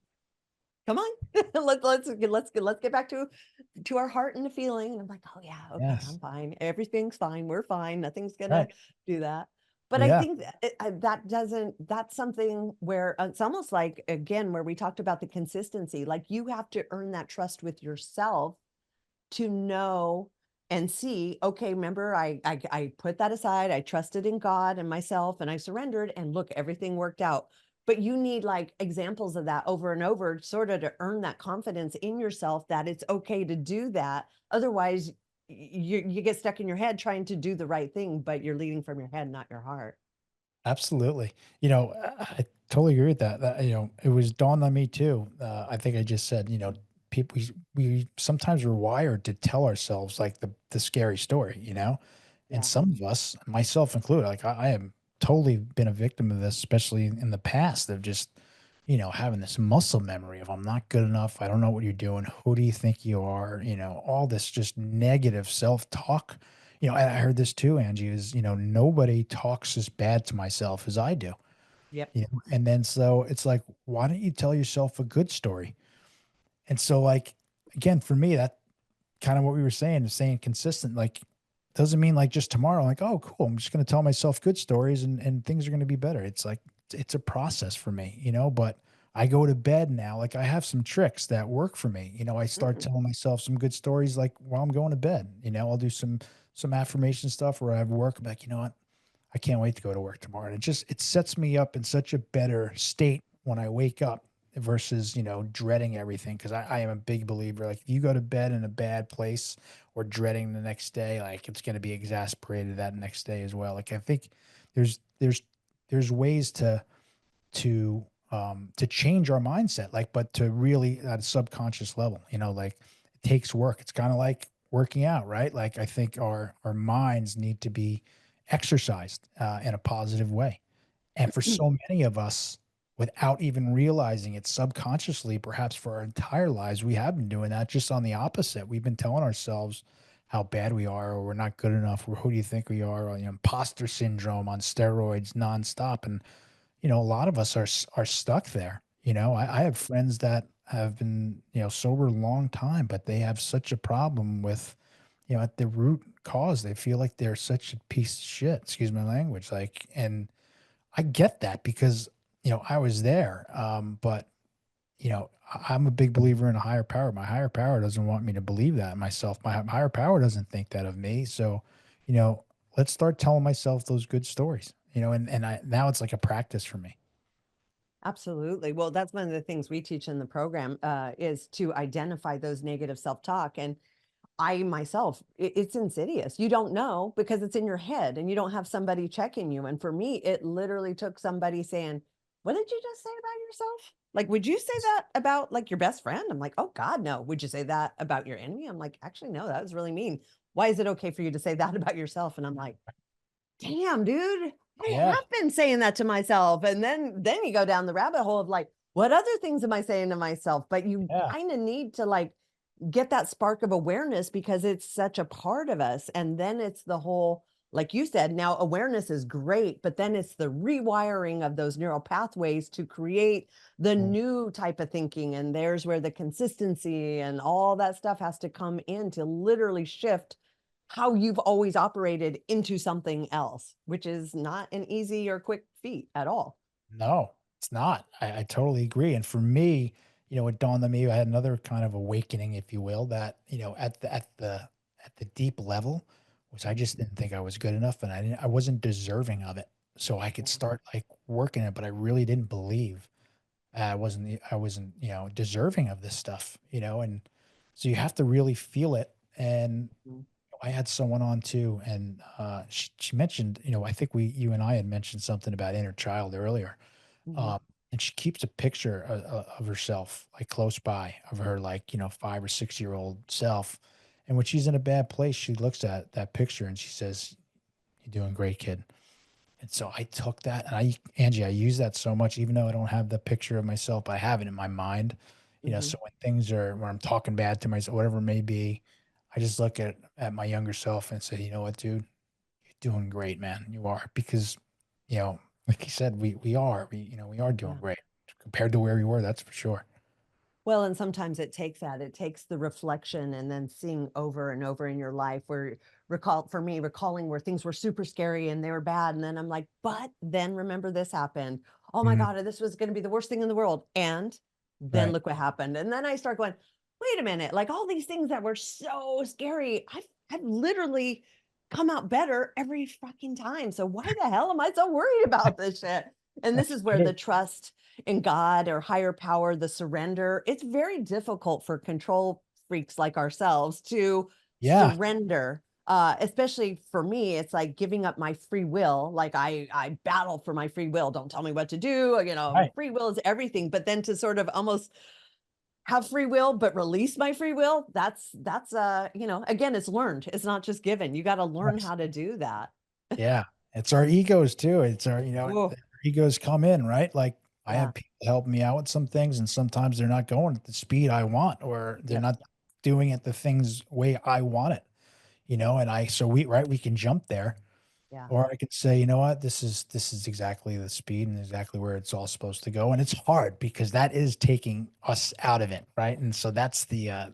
come on, let's get back to our heart and the feeling. And I'm like, oh yeah, okay, Yes. I'm fine. Everything's fine. We're fine. Nothing's gonna Right. do that. But I Yeah. think that doesn't. That's something where it's almost like again where we talked about the consistency. Like you have to earn that trust with yourself to know and see, okay, remember I put that aside. I trusted in God and myself and I surrendered and look, everything worked out. But you need like examples of that over and over sort of to earn that confidence in yourself that it's okay to do that. Otherwise, you get stuck in your head trying to do the right thing, but you're leading from your head, not your heart. Absolutely. I totally agree with that. It was dawned on me too. I think I just said, people we sometimes we're wired to tell ourselves like the scary story, and Yeah. some of us, myself included, like I am totally been a victim of this, especially in the past of just, having this muscle memory of I'm not good enough. I don't know what you're doing. Who do you think you are? All this just negative self-talk. And I heard this too, Angie, is, nobody talks as bad to myself as I do. Yep. And then so it's like, why don't you tell yourself a good story? And so like again, for me, that kind of what we were saying is staying consistent. Like doesn't mean like just tomorrow, like, oh, cool. I'm just going to tell myself good stories and things are going to be better. It's like, it's a process for me, but I go to bed now. Like I have some tricks that work for me. I start Mm. telling myself some good stories, like while I'm going to bed, I'll do some affirmation stuff where I have work. I'm like, you know what? I can't wait to go to work tomorrow. And it sets me up in such a better state when I wake up versus, dreading everything. Cause I am a big believer. Like if you go to bed in a bad place or dreading the next day, like it's going to be exasperated that next day as well. Like I think there's, there's, there's ways to change our mindset, like, but to really at a subconscious level, like it takes work. It's kind of like working out, right? Like I think our minds need to be exercised in a positive way. And for so many of us, without even realizing it subconsciously, perhaps for our entire lives, we have been doing that just on the opposite. We've been telling ourselves how bad we are, or we're not good enough, or who do you think we are, or imposter syndrome on steroids nonstop. And a lot of us are stuck there. I have friends that have been, sober a long time, but they have such a problem with, at the root cause, they feel like they're such a piece of shit, excuse my language. Like, and I get that because, I was there. But, I'm a big believer in a higher power. My higher power doesn't want me to believe that in myself. My higher power doesn't think that of me. So, you know, let's start telling myself those good stories, and now it's like a practice for me. Absolutely. Well, that's one of the things we teach in the program is to identify those negative self-talk. And I myself, it's insidious. You don't know because it's in your head and you don't have somebody checking you. And for me, it literally took somebody saying, "What did you just say about yourself?" Like, would you say that about like your best friend? I'm like, oh God, no. Would you say that about your enemy? I'm like, actually, no, that was really mean. Why is it okay for you to say that about yourself? And I'm like, damn, dude, I Yeah, have been saying that to myself. And then you go down the rabbit hole of like, what other things am I saying to myself? But you yeah. kind of need to like get that spark of awareness because it's such a part of us. And then it's the whole, like you said, now awareness is great, but then it's the rewiring of those neural pathways to create the Mm. new type of thinking. And there's where the consistency and all that stuff has to come in to literally shift how you've always operated into something else, which is not an easy or quick feat at all. No, it's not. I totally agree. And for me, it dawned on me, I had another kind of awakening, if you will, that, at the deep level, which I just didn't think I was good enough and I wasn't deserving of it. So I could Yeah. start like working it, but I really didn't believe I wasn't, deserving of this stuff, and so you have to really feel it. And Mhm. I had someone on too, and she mentioned, I think you and I had mentioned something about inner child earlier. Mhm. Um, and she keeps a picture of herself like close by of her, like, 5 or 6 year old self. And when she's in a bad place, she looks at that picture and she says, "You're doing great, kid." And so I took that and Angie, I use that so much, even though I don't have the picture of myself, but I have it in my mind. Mhm. So when I'm talking bad to myself, whatever it may be, I just look at my younger self and say, you know what, dude, you're doing great, man. You are. Because, like you said, we are doing Yeah. great compared to where we were, that's for sure. Well, and sometimes it takes that. It takes the reflection and then seeing over and over in your life where for me, recalling where things were super scary and they were bad. And then I'm like, but then remember this happened. Oh my Mhm. God, this was going to be the worst thing in the world. And then Right. look what happened. And then I start going, wait a minute, like all these things that were so scary, I've literally come out better every fucking time. So why the hell am I so worried about this shit? And this That's is where the it. trust in God or higher power, the surrender, it's very difficult for control freaks like ourselves to Yeah. surrender. Especially for me, it's like giving up my free will. Like I battle for my free will. Don't tell me what to do. Right. Free will is everything. But then to sort of almost have free will, but release my free will, again, it's learned. It's not just given. You got to learn Yes. how to do that. Yeah, it's our egos too. It's our, Oh, our egos come in, right? Like I yeah. have people help me out with some things, and sometimes they're not going at the speed I want, or they're Yep. not doing it the things way I want it, and we can jump there, Yeah. or I could say, you know what, this is exactly the speed and exactly where it's all supposed to go, and it's hard because that is taking us out of it, right? And so that's the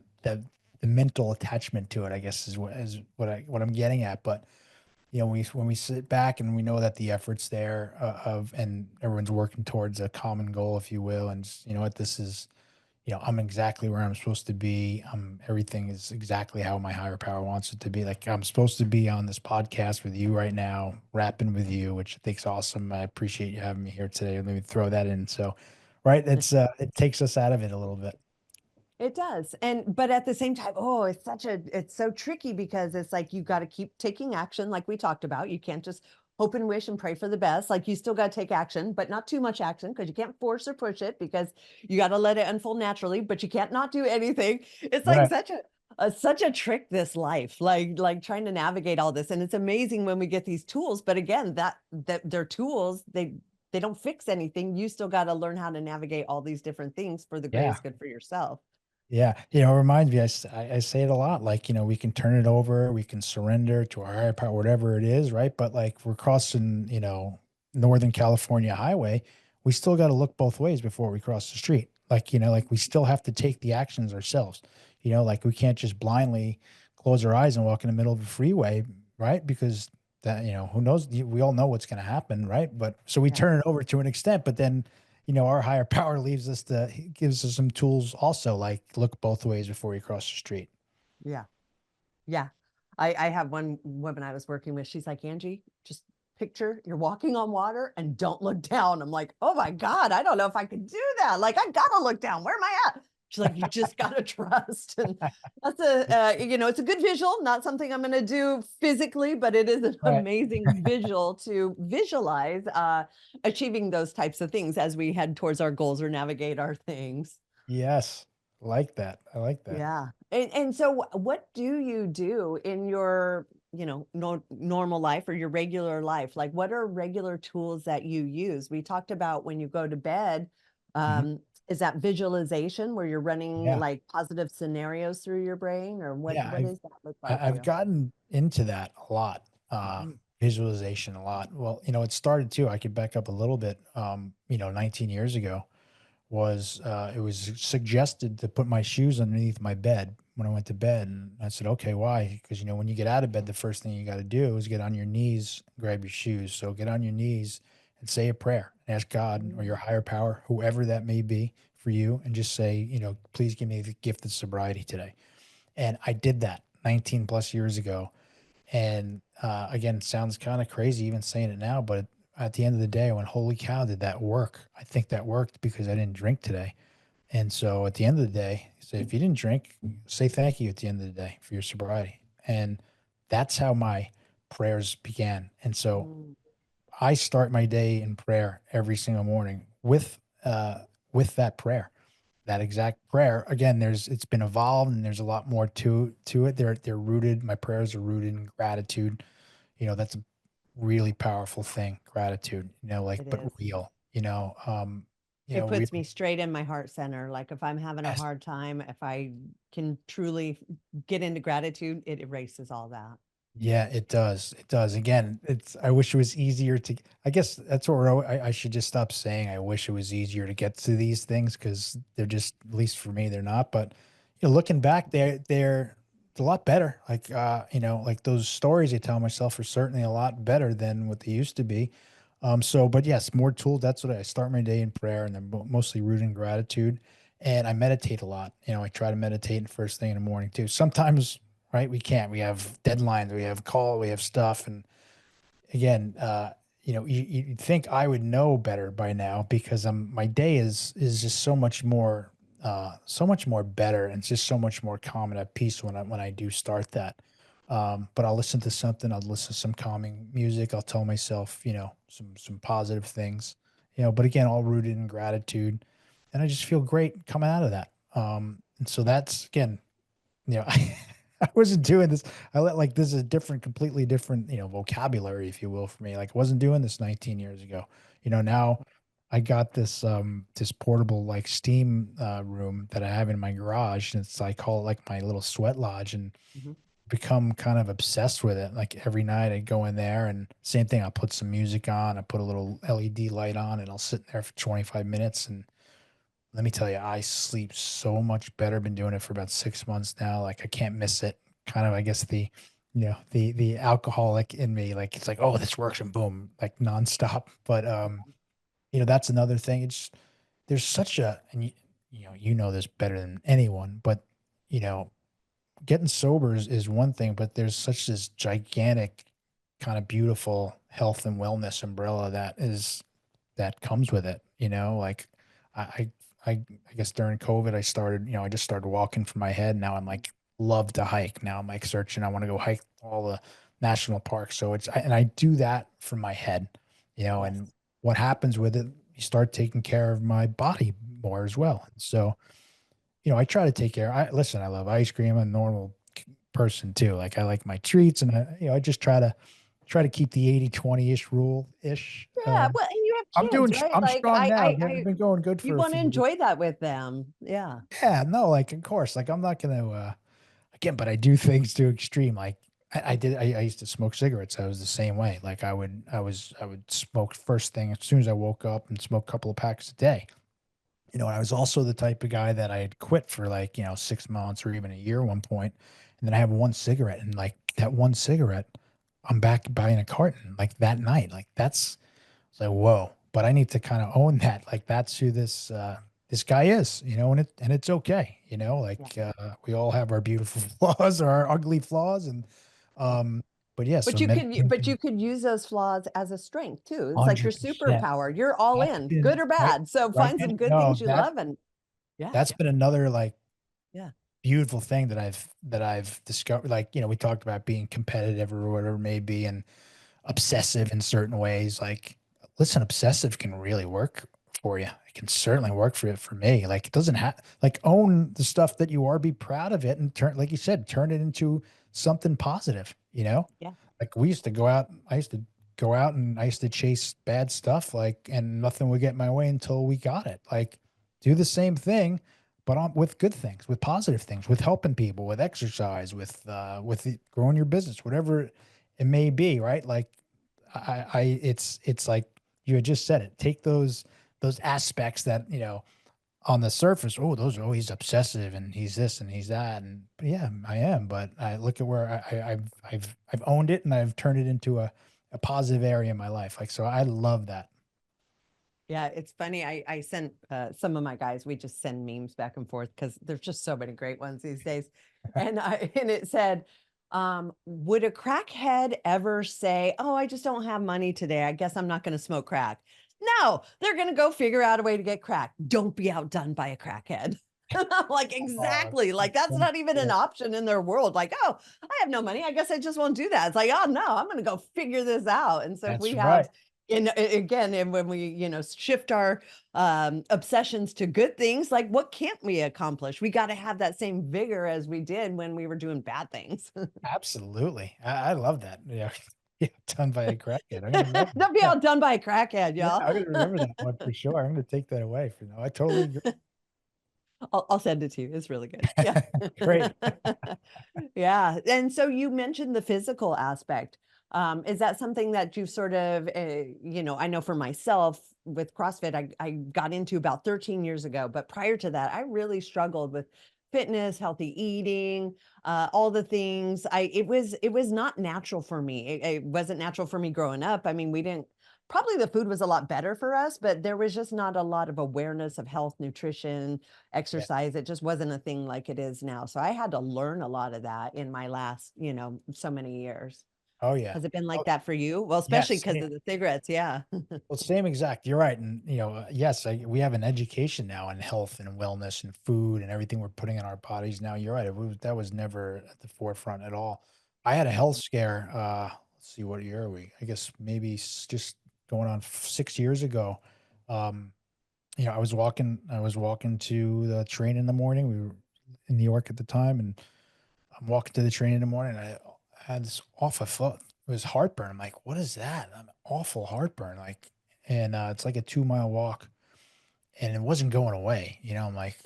mental attachment to it, I guess, is what I'm getting at, but when we sit back and we know that the effort's there, and everyone's working towards a common goal, if you will, and you know what, this is, I'm exactly where I'm supposed to be. Everything is exactly how my higher power wants it to be. Like I'm supposed to be on this podcast with you right now, rapping with you, which I think's awesome. I appreciate you having me here today. Let me throw that in. So, right, it takes us out of it a little bit. It does. But at the same time, oh, it's so tricky because it's like you got to keep taking action like we talked about. You can't just hope and wish and pray for the best. Like you still got to take action, but not too much action because you can't force or push it because you got to let it unfold naturally, but you can't not do anything. It's like Right. such a trick this life. Like trying to navigate all this and it's amazing when we get these tools, but again, that they're tools, they don't fix anything. You still got to learn how to navigate all these different things for the Yeah. greatest good for yourself. Yeah, it reminds me. I say it a lot. Like, we can turn it over, we can surrender to our higher power, whatever it is, right? But like we're crossing, Northern California highway, we still got to look both ways before we cross the street. Like, like we still have to take the actions ourselves. Like we can't just blindly close our eyes and walk in the middle of a freeway, right? Because that, who knows? We all know what's going to happen, right? But so we Yeah. turn it over to an extent, but then our higher power gives us some tools also, like look both ways before you cross the street. Yeah. Yeah. I have one woman I was working with. She's like, Angie, just picture you're walking on water and don't look down. I'm like, oh my God, I don't know if I could do that. Like, I gotta look down. Where am I at? She's like, you just gotta trust. And that's it's a good visual, not something I'm gonna do physically, but it is an Right. amazing visual to visualize achieving those types of things as we head towards our goals or navigate our things. Yes. Like that. I like that. Yeah. And so what do you do in your, normal life or your regular life? Like what are regular tools that you use? We talked about when you go to bed, Mhm. um, is that visualization where you're running Yeah. like positive scenarios through your brain, or what Yeah. does that look like for I've you? gotten into that a lot, Mhm. visualization a lot. Well, it started too. I could back up a little bit. 19 years ago was it was suggested to put my shoes underneath my bed when I went to bed, and I said, okay, why? Because when you get out of bed, the first thing you got to do is get on your knees, grab your shoes. So get on your knees and say a prayer, ask God or your Mm. higher power, whoever that may be for you, and just say, please give me the gift of sobriety today. And I did that 19 plus years ago. And again, it sounds kind of crazy even saying it now, but at the end of the day, when holy cow, did that work? I think that worked because I didn't drink today. And so at the end of the day, say if you didn't drink, say thank you at the end of the day for your sobriety. And that's how my prayers began. And so Mm. I start my day in prayer every single morning with that prayer, that exact prayer. Again, it's been evolved and there's a lot more to it. They're rooted, my prayers are rooted in gratitude. That's a really powerful thing, gratitude, like, It but is. real, It real. puts me straight in my heart center. Like if I'm having a Yes. hard time, if I can truly get into gratitude, it erases all that. Yeah, it does. It does. Again, I wish it was easier to, I guess that's what I should just stop saying. I wish it was easier to get to these things because they're just, at least for me, they're not. But, looking back, they're a lot better. Like, like those stories I tell myself are certainly a lot better than what they used to be. But yes, more tools. That's what I start my day in prayer and then mostly rooted in gratitude. And I meditate a lot. I try to meditate first thing in the morning too. Sometimes, right, we can't. We have deadlines, we have call, we have stuff. And again, you'd think I would know better by now because my day is just so much more better, and it's just so much more calm and at peace when I do start that. But I'll listen to something. I'll listen to some calming music. I'll tell myself, some positive things, But again, all rooted in gratitude, and I just feel great coming out of that. And so that's again, I wasn't doing this. Like this is a different, completely different, vocabulary, if you will, for me. Like I wasn't doing this 19 years ago. Now I got this portable like steam room that I have in my garage, and I call it like my little sweat lodge, and Mhm. become kind of obsessed with it. Like every night I go in there, and same thing. I'll put some music on. I put a little LED light on, and I'll sit there for 25 minutes, and let me tell you, I sleep so much better. Been doing it for about 6 months now. Like I can't miss it. Kind of, I guess the alcoholic in me, like it's like, oh, this works, and boom, like nonstop. But that's another thing. There's such a, and you know this better than anyone, but you know, getting sober is one thing, but there's such this gigantic kind of beautiful health and wellness umbrella that comes with it. Like I, I, I guess during COVID, I just started walking from my head. Now I'm like, love to hike. Now I'm like searching. I want to go hike all the national parks. So and I do that from my head, Yes. and what happens with it, you start taking care of my body more as well. So, I try to take care. Listen, I love ice cream. I'm a normal person too. Like I like my treats, and I just try to keep the 80/20 ish rule ish. Yeah, well, and you have kids, right? I'm Like strong now. They've been going good you for a want to few years. enjoy that with them. Yeah. Yeah, no, like of course, like I'm not gonna again, but I do things to extreme. Like I used to smoke cigarettes. I was the same way. Like I would smoke first thing as soon as I woke up and smoke a couple of packs a day. And I was also the type of guy that I had quit for like, 6 months or even a year at one point. And then I have one cigarette, and like that one cigarette, I'm back buying a carton like that night. Like that's it's like, whoa, but I need to kind of own that. Like that's who this guy is, and it's okay, Yeah. like we all have our beautiful flaws or our ugly flaws. And Yeah. but yeah, so But you meditation, could use those flaws as a strength too. It's like your 100%. superpower. You're all That's in, good been or right, bad. So right. find And some good no, things you that love and Yeah. That's been another like Yeah. beautiful thing that I've discovered. Like, we talked about being competitive or whatever it may be, and obsessive in certain ways. Like, listen, obsessive can really work for you. It can certainly work for me. Like, it doesn't have, like, own the stuff that you are, be proud of it, and turn, like you said, turn it into something positive, you know? Yeah. Like, we used to go out, I used to go out and I used to chase bad stuff, like, and nothing would get my way until we got it. Like, do the same thing, but on, with good things, with positive things, with helping people, with exercise, with growing your business, whatever it may be, right? Like, it's like you had just said it. Take those aspects that, on the surface, oh, those, oh, he's obsessive and he's this and he's that, and yeah, I am. But I look at where I've owned it and I've turned it into a positive area in my life. Like, so I love that. Yeah, it's funny. I sent some of my guys, we just send memes back and forth because there's just so many great ones these days. And I and it said, would a crackhead ever say, "Oh, I just don't have money today. I guess I'm not going to smoke crack." No, they're going to go figure out a way to get crack. Don't be outdone by a crackhead. I'm like, Oh, exactly. Like, that's not even an yeah, option in their world. Like, oh, I have no money. I guess I just won't do that. It's like, oh no, I'm going to go figure this out. And so if that's we right. have again, and when we, shift our obsessions to good things, like what can't we accomplish? We got to have that same vigor as we did when we were doing bad things. Absolutely. I love that. Yeah. Yeah, done by a crackhead. I'm gonna remember Don't be that. outdone by a crackhead, Yeah, y'all. I'm gonna remember that one for sure. I'm gonna take that away for now. I totally agree. I'll send it to you. It's really good. Yeah. Great. Yeah. And so you mentioned the physical aspect. Is that something that you sort of, I know for myself with CrossFit, I got into about 13 years ago, but prior to that, I really struggled with fitness, healthy eating, all the things. It was not natural for me. It wasn't natural for me growing up. I mean, we didn't, probably the food was a lot better for us, but there was just not a lot of awareness of health, nutrition, Yeah. exercise. It just wasn't a thing like it is now. So I had to learn a lot of that in my last, so many years. Oh yeah. Has it been Oh like that for you? Well, especially yes. because of the cigarettes. Yeah. Well, same exact. You're right, and yes, we have an education now in health and wellness and food and everything we're putting in our bodies now. You're right. That was never at the forefront at all. I had a health scare. Let's see, what year are we? I guess maybe just going on 6 years ago. Um, I was walking to the train in the morning. We were in New York at the time, and I'm walking to the train in the morning. And I had this awful thought. It was heartburn. I'm like, what is that? I'm awful heartburn. Like, and it's like a 2 mile walk, and it wasn't going away. I'm like,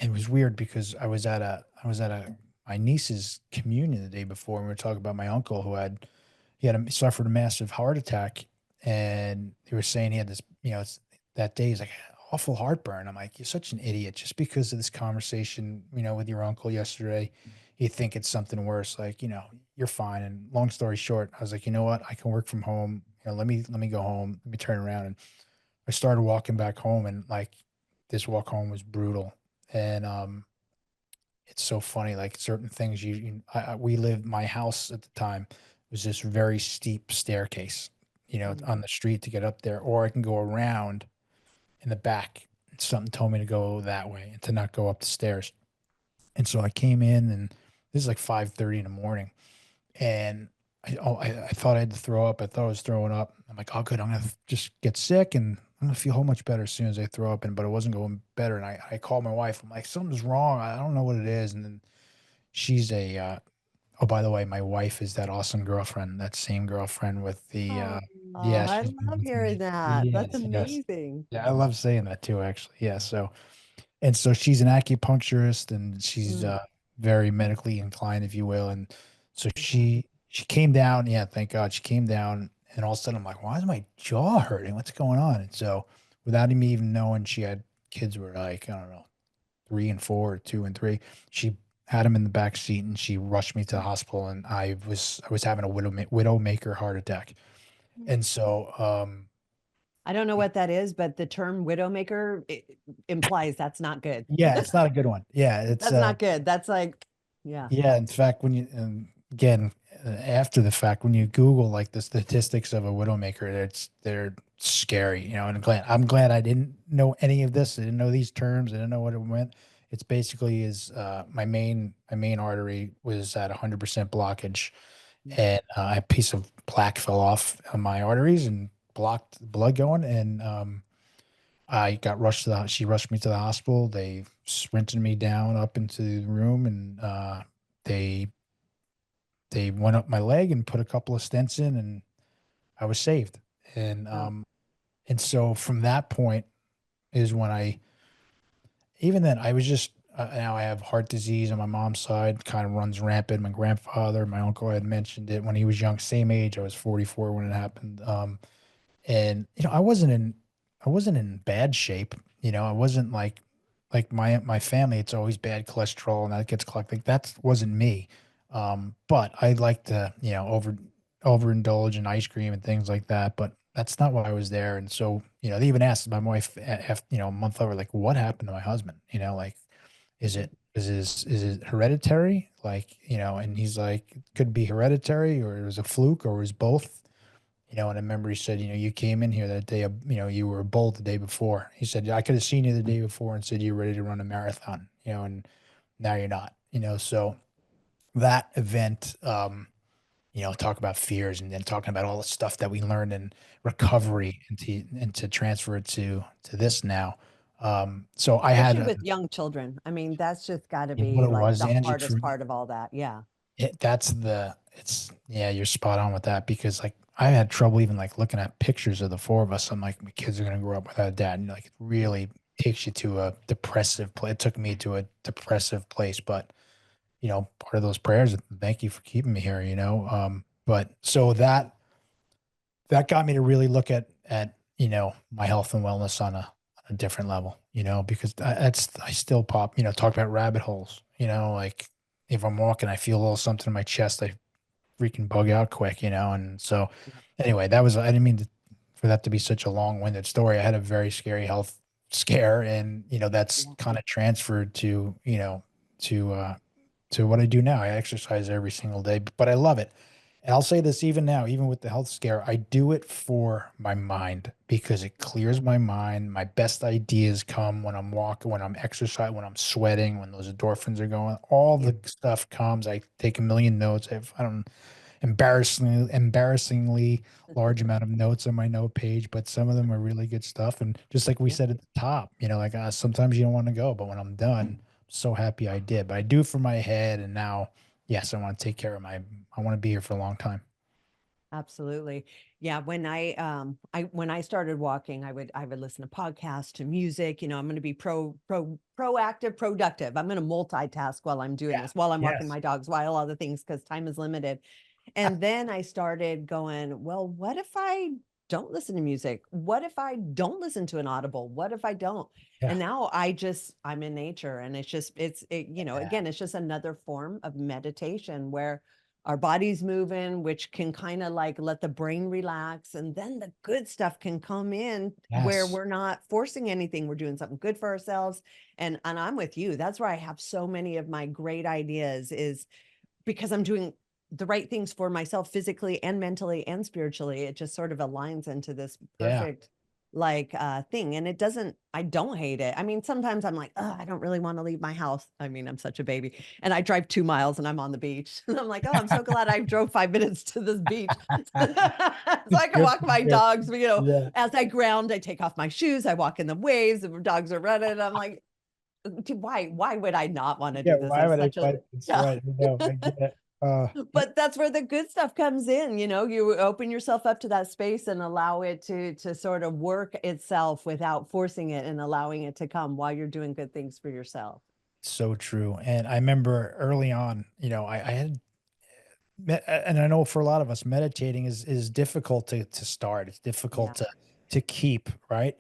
and it was weird because I was at my niece's communion the day before, and we were talking about my uncle who suffered a massive heart attack, and they were saying he had this, that day he's like awful heartburn. I'm like, you're such an idiot. Just because of this conversation, with your uncle yesterday, you think it's something worse. Like, you're fine. And long story short, I was like, you know what? I can work from home. Let me go home. Let me turn around. And I started walking back home, and like this walk home was brutal. And it's so funny, like certain things we lived, my house at the time was this very steep staircase, Mm. on the street to get up there, or I can go around in the back. Something told me to go that way and to not go up the stairs. And so I came in, and this is like 5:30 in the morning, and I thought I had to throw up. I thought I was throwing up. I'm like, oh, good. I'm gonna just get sick, and I'm gonna feel whole much better as soon as I throw up. But it wasn't going better. And I called my wife. I'm like, something's wrong. I don't know what it is. And then she's oh, by the way, my wife is that awesome girlfriend, that same girlfriend with the, Oh, yeah, I she's been love with hearing me. that. That's Yes, yes. amazing. Yeah, I love saying that too, actually. Yeah. So she's an acupuncturist, and she's Mm, very medically inclined, if you will. And so okay. she came down. Yeah, thank God she came down. And all of a sudden, I'm like, why is my jaw hurting? What's going on? And so, without me even knowing, she had kids were like, I don't know, 3 and 4, 2 and 3. She had him in the back seat, and she rushed me to the hospital. And I was having a widowmaker heart attack. And so, I don't know what that is, but the term widowmaker implies that's not good. yeah, it's not a good one. Yeah, it's That's not good. That's like, yeah. Yeah, in fact, when you again after the fact, when you Google like the statistics of a widowmaker, they're scary, and I'm glad I didn't know any of this. I didn't know these terms. I didn't know what it meant. It's basically is my main artery was at 100% blockage, Mm. and a piece of plaque fell off on my arteries and blocked the blood going. And I got rushed to the. She rushed me to the hospital. They sprinted me down up into the room, and they they went up my leg and put a couple of stents in, and I was saved. And Wow. so from that point is when even then I was just now I have heart disease on my mom's side, kind of runs rampant. My grandfather, my uncle had mentioned it when he was young, same age. I was 44 when it happened. And I wasn't in bad shape. I wasn't like my family. It's always bad cholesterol and that gets collected. Like, that wasn't me. But I like to overindulge in ice cream and things like that. But that's not why I was there. And so they even asked my wife after a month over, like, what happened to my husband? Like, is it hereditary? Like, and he's like, it could be hereditary, or it was a fluke, or it was both. And I remember he said, you came in here that day, you were a bull the day before. He said, I could have seen you the day before and said you're ready to run a marathon, and now you're not, so that event, talk about fears and then talking about all the stuff that we learned in Yeah. recovery and to transfer it to this now. So I had Especially with young children. I mean, that's just got to what be it like was, the Angie, for hardest part of all that. Yeah. yeah, you're spot on with that because like I had trouble even like looking at pictures of the four of us. I'm like, my kids are gonna grow up without a dad, and like it Yeah. really takes you to a depressive place. It took me to a depressive place, but part of those prayers, thank you for keeping me here, but so that got me to really look at my health and wellness on a different level, because I still talk about rabbit holes, like if I'm walking, I feel a little something in my chest, I freaking bug out quick, and so Yeah. anyway, I didn't mean for that to be such a long-winded story. I had a very scary health scare, and that's Yeah. kind of transferred to to what I do now. I exercise every single day, but I love it. And I'll say this even now, even with the health scare, I do it for my mind because it clears my mind. My best ideas come when I'm walking, when I'm exercising, when I'm sweating, when those endorphins are going. All Yeah. the stuff comes. I take a million notes. I don't embarrassingly large amount of notes on my note page, but some of them are really good stuff. And just like we Yeah. said at the top, like sometimes you don't want to go, but when I'm done, I'm so happy I did. But I do it for my head, and now, yes, I want to take care of I want to be here for a long time. Absolutely. Yeah, when I started walking, I would listen to podcasts, to music, I'm going to be proactive, productive. I'm going to multitask while I'm doing Yeah. this, while I'm walking Yes. my dogs, while other things cuz time is limited. And then I started going, well, what if I don't listen to music? What if I don't listen to an audible? What if I don't? Yeah. And now I'm in nature, and again, it's just another form of meditation where our body's moving, which can kind of like let the brain relax. And then the good stuff can come in where Yes. we're not forcing anything. We're doing something good for ourselves. And I'm with you. That's where I have so many of my great ideas is because I'm doing the right things for myself physically and mentally and spiritually. It just sort of aligns into this Yeah. perfect thing. And I don't hate it. I mean, sometimes I'm like, oh, I don't really want to leave my house. I mean, I'm such a baby. And I drive 2 miles and I'm on the beach. And I'm like, oh, I'm so glad I drove 5 minutes to this beach. So I can Good walk for my you. dogs, Yeah. as I ground, I take off my shoes, I walk in the waves, the dogs are running. I'm like, why would I not want to Yeah. do this? Why It's would I such a fight this? yeah. Right. No, I get it. Yeah. But that's where the good stuff comes in, you open yourself up to that space and allow it to sort of work itself without forcing it and allowing it to come while you're doing good things for yourself. So true. And I remember early on, I had and I know for a lot of us, meditating is difficult to start. It's Yeah. difficult to keep, right?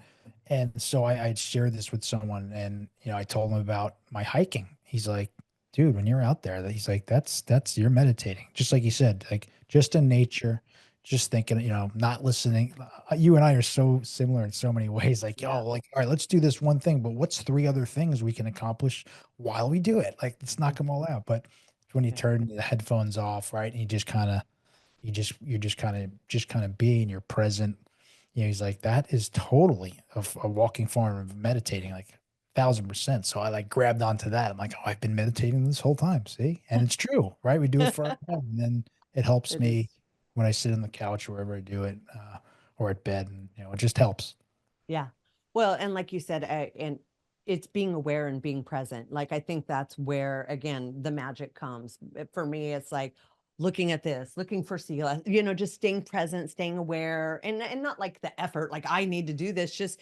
And so I shared this with someone, and I told him about my hiking. He's like, "Dude, when you're out there, he's like, that's you're meditating, just like you said, like just in nature, just thinking, not listening. You and I are so similar in so many ways. Like, Yeah. yo, like, all right, let's do this one thing, but what's three other things we can accomplish while we do it? Like, let's knock Yeah. them all out, but." When you Yeah. turn the headphones off, right? And you just kind of, you're just kind of be and you're present. He's like, that is totally a walking form of meditating, like 1,000%. So I like grabbed onto that. I'm like, oh, I've been meditating this whole time. See? And it's true, right? We do it for our health, and then it helps It is. me when I sit on the couch or wherever I do it, or at bed, and it just helps. Yeah. Well, and like you said, and it's being aware and being present. Like I think that's where again the magic comes. For me, it's like looking at this, looking for sea, just staying present, staying aware, and not like the effort, like I need to do this, just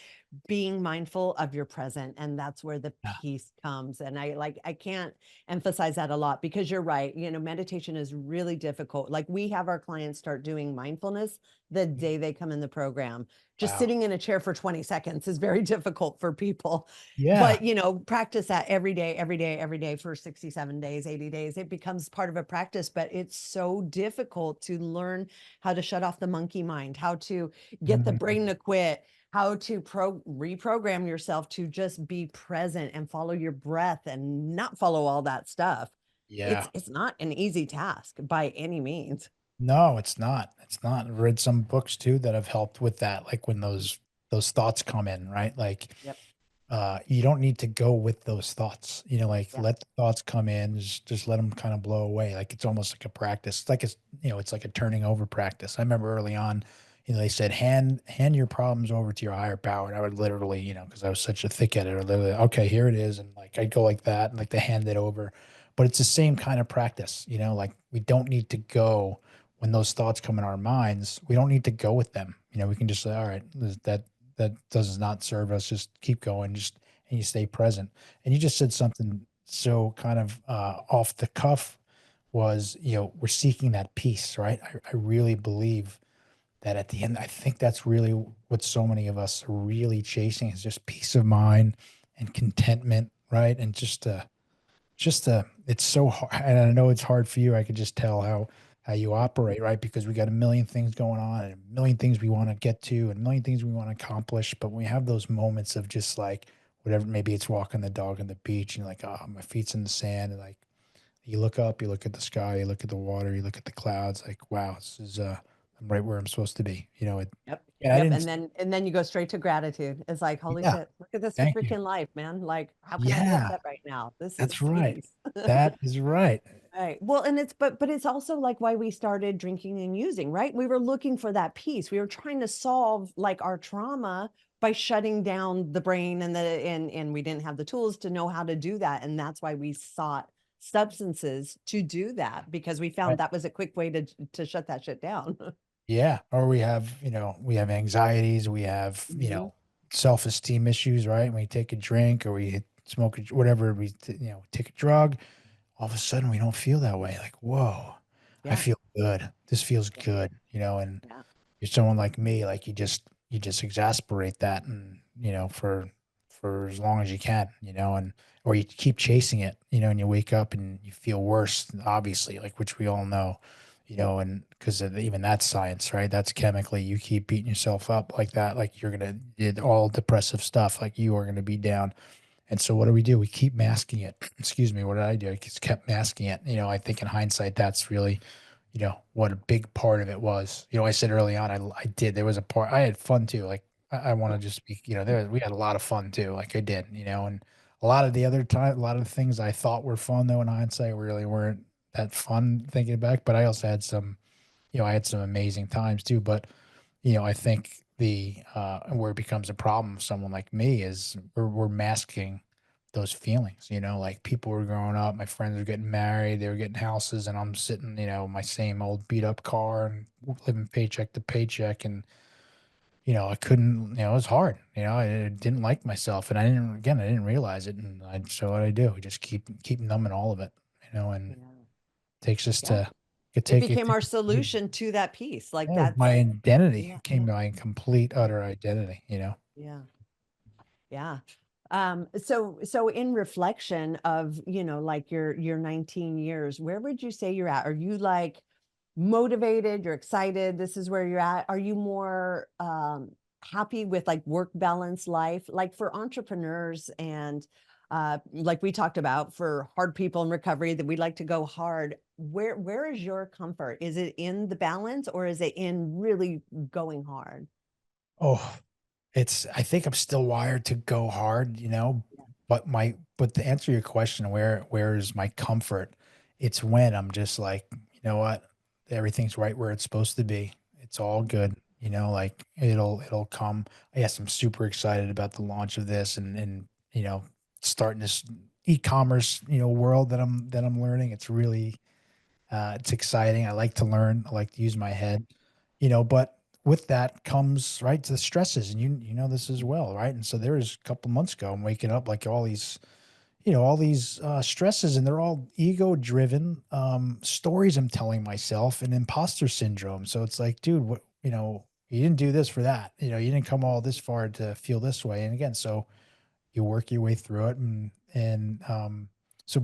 being mindful of your present. And that's where the Yeah. peace comes. And I can't emphasize that a lot because you're right. Meditation is really difficult. Like we have our clients start doing mindfulness the day they come in the program. Just Wow. sitting in a chair for 20 seconds is very difficult for people. Yeah. But, practice that every day, every day, every day for 67 days, 80 days. It becomes part of a practice, but it's so difficult to learn how to shut off the monkey mind, how to get the brain Mhm. to quit, how to reprogram yourself to just be present and follow your breath and not follow all that stuff. It's Yeah. it's not an easy task by any means. No, it's not. It's not. I've read some books too that have helped with that, like when those thoughts come in, right? Like Yep. you don't need to go with those thoughts, like Yeah. let the thoughts come in, just let them kind of blow away. Like it's almost like a practice. It's like it's like a turning over practice. I remember early on, they said hand your problems over to your higher power. And I would literally, because I was such a thick-headed, I would literally, okay, here it is. And like I'd go like that and like to hand it over. But it's the same kind of practice, like we don't need to go when those thoughts come in our minds, we don't need to go with them. We can just say, all right, that does not serve us. Just keep going. And you stay present. And you just said something so kind of off the cuff was, we're seeking that peace, right? I really believe that at the end, I think that's really what so many of us are really chasing is just peace of mind and contentment, right? And it's so hard, and I know it's hard for you. I could just tell how you operate, right? Because we got a million things going on and a million things we want to get to and a million things we want to accomplish. But we have those moments of just like whatever, maybe it's walking the dog on the beach and you're like, oh, my feet's in the sand. And like you look up, you look at the sky, you look at the water, you look at the clouds, like, wow, this is I'm right where I'm supposed to be. Yep. And I Yep. didn't, And then you go straight to gratitude. It's like, holy yeah, shit, look at this thank you. freaking life, man. Like, how can I be Yeah, upset right now? This is that's right. peace. That is right. Right. Well, and but it's also like why we started drinking and using, right? We were looking for that peace. We were trying to solve like our trauma by shutting down the brain and we didn't have the tools to know how to do that. And that's why we sought substances to do that because we found Right. that was a quick way to shut that shit down. Yeah, or we have anxieties, we have, Mhm. self-esteem issues, right? We take a drink or we smoke whatever take a drug, all of a sudden we don't feel that way. Like, whoa, I Yeah. feel good. This feels Yeah. good, and Yeah. you're someone like me, like you just exasperate that and for as long as you can, and or you keep chasing it, and you wake up and you feel worse, obviously, like which we all know, and because even that's science, right? That's chemically, you keep beating yourself up like that, like you're gonna did all depressive stuff, like you are gonna be down. And so what do? We keep masking it. Excuse me, what did I do? I just kept masking it. I think in hindsight, that's really what a big part of it was. I said early on, I did. There was a part I had fun too. Like I want to just speak. We had a lot of fun too. Like I did. And a lot of the other time, a lot of the things I thought were fun though in hindsight really weren't that fun thinking back. But I also had some, I had some amazing times too. But I think where it becomes a problem with someone like me is we're masking those feelings, like people were growing up, my friends were getting married, they were getting houses, and I'm sitting, in my same old beat up car and living paycheck to paycheck. And, I couldn't, it was hard, I didn't like myself. And I didn't realize it. And so what I do, we just keep numbing all of it, and Yeah. takes us Yeah. to, it It take it. became our solution to that piece. Like Yeah, it was my that's identity. yeah. It came my complete, Yeah. utter identity. Yeah. Yeah. So in reflection of, like your 19 years, where would you say you're at? Are you like motivated, you're excited, this is where you're at? Are you more happy with like work balance life? Like for entrepreneurs and like we talked about for hard people in recovery that we like to go hard. Where is your comfort? Is it in the balance or is it in really going hard? Oh, I think I'm still wired to go hard, Yeah. but to answer your question, where is my comfort? It's when I'm just like, you know what? Everything's right where it's supposed to be. It's all good, like it'll come. Yes, I'm super excited about the launch of this and starting this e-commerce, world that I'm learning. It's really it's exciting. I like to learn. I like to use my head, but with that comes right the stresses, and you know this as well, right? And so there was a couple months ago, I'm waking up like all these stresses, and they're all ego driven stories I'm telling myself, and imposter syndrome. So it's like, dude, what you didn't do this for that. You didn't come all this far to feel this way. And again, so you work your way through it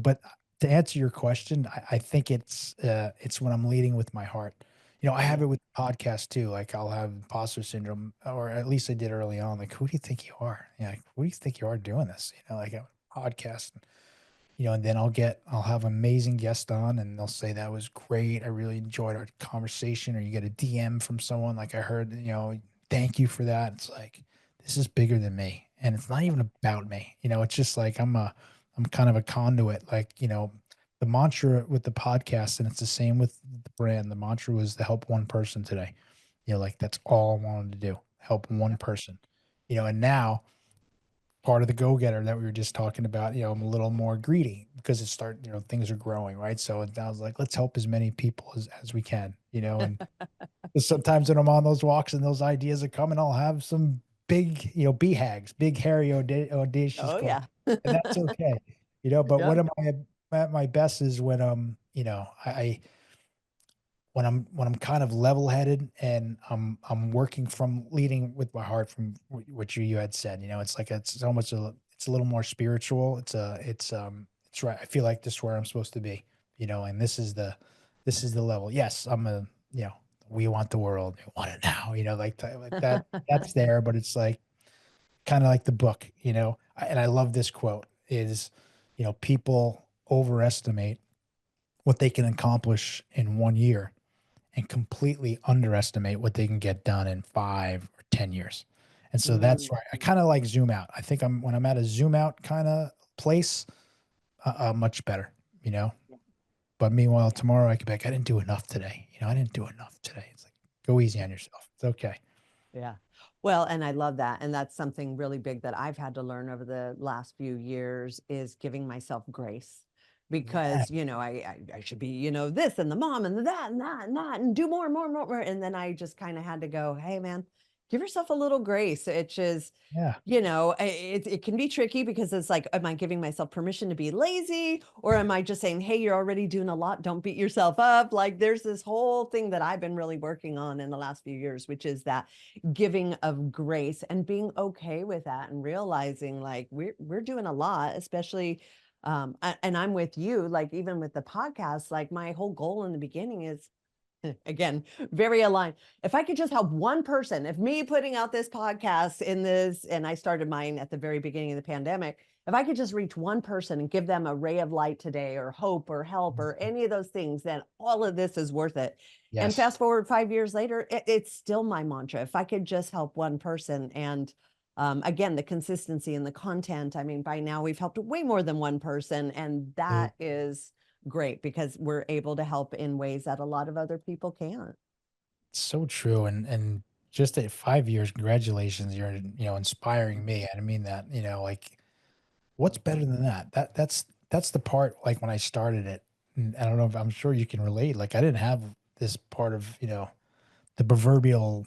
but to answer your question, I think it's when I'm leading with my heart. I have Yeah. it with the podcast too. Like I'll have imposter syndrome, or at least I did early on. Like, who do you think you are? Like, who do you think you are doing this? Like a podcast, and then I'll have amazing guest on and they'll say that was great. I really enjoyed our conversation. Or you get a DM from someone like I heard, thank you for that. It's like, this is bigger than me. And it's not even about me. It's just like I'm kind of a conduit. Like, the mantra with the podcast, and it's the same with the brand. The mantra was to help one person today. Like that's all I wanted to do. Help one Yep. person. And now part of the go-getter that we were just talking about, I'm a little more greedy because things are growing, right? So I was like, let's help as many people as we can, and sometimes when I'm on those walks and those ideas are coming, I'll have some big, BHAGs, big, hairy, audacious Oh goals, yeah. and that's okay, but Yep. what am I at my best is when I when I'm kind of level-headed and I'm working from leading with my heart from what you had said, it's like it's a little more spiritual. It's right. I feel like this is where I'm supposed to be, and this is the level. Yes, we want the world, we want it now, like that. That's there, but it's like kind of like the book, and I love this quote is, people overestimate what they can accomplish in 1 year and completely underestimate what they can get done in 5 or 10 years. And so that's Mm. right. I kind of like zoom out. I think when I'm at a zoom out kind of place, much better, you know. Yeah. But meanwhile, tomorrow I could be like, I didn't do enough today. I didn't do enough today. It's like, go easy on yourself. It's okay. Yeah. Well, and I love that. And that's something really big that I've had to learn over the last few years is giving myself grace. Yeah. Because, I should be, this and the mom and the that and that and that and do more and more and more. And then I just kind of had to go, hey man, give yourself a little grace. It's just, Yeah. it can be tricky because it's like, am I giving myself permission to be lazy? Or am I just saying, hey, you're already doing a lot. Don't beat yourself up. Like there's this whole thing that I've been really working on in the last few years, which is that giving of grace and being okay with that and realizing like we're doing a lot, especially and I'm with you, like even with the podcast, like my whole goal in the beginning is again, very aligned. If I could just help one person, if me putting out this podcast in this, and I started mine at the very beginning of the pandemic, if I could just reach one person and give them a ray of light today, or hope, or help, or any of those things, then all of this is worth it. And Yes. fast forward 5 years later, it's still my mantra. If I could just help one person, and again, the consistency and the content. I mean, by now we've helped way more than one person, and Dude, that is great because we're able to help in ways that a lot of other people can't. it's so true. And just at 5 years, congratulations. You're, inspiring me. I mean that, like what's better than that? That's the part, like when I started it, and I don't know if I'm sure you can relate. Like I didn't have this part of, the proverbial,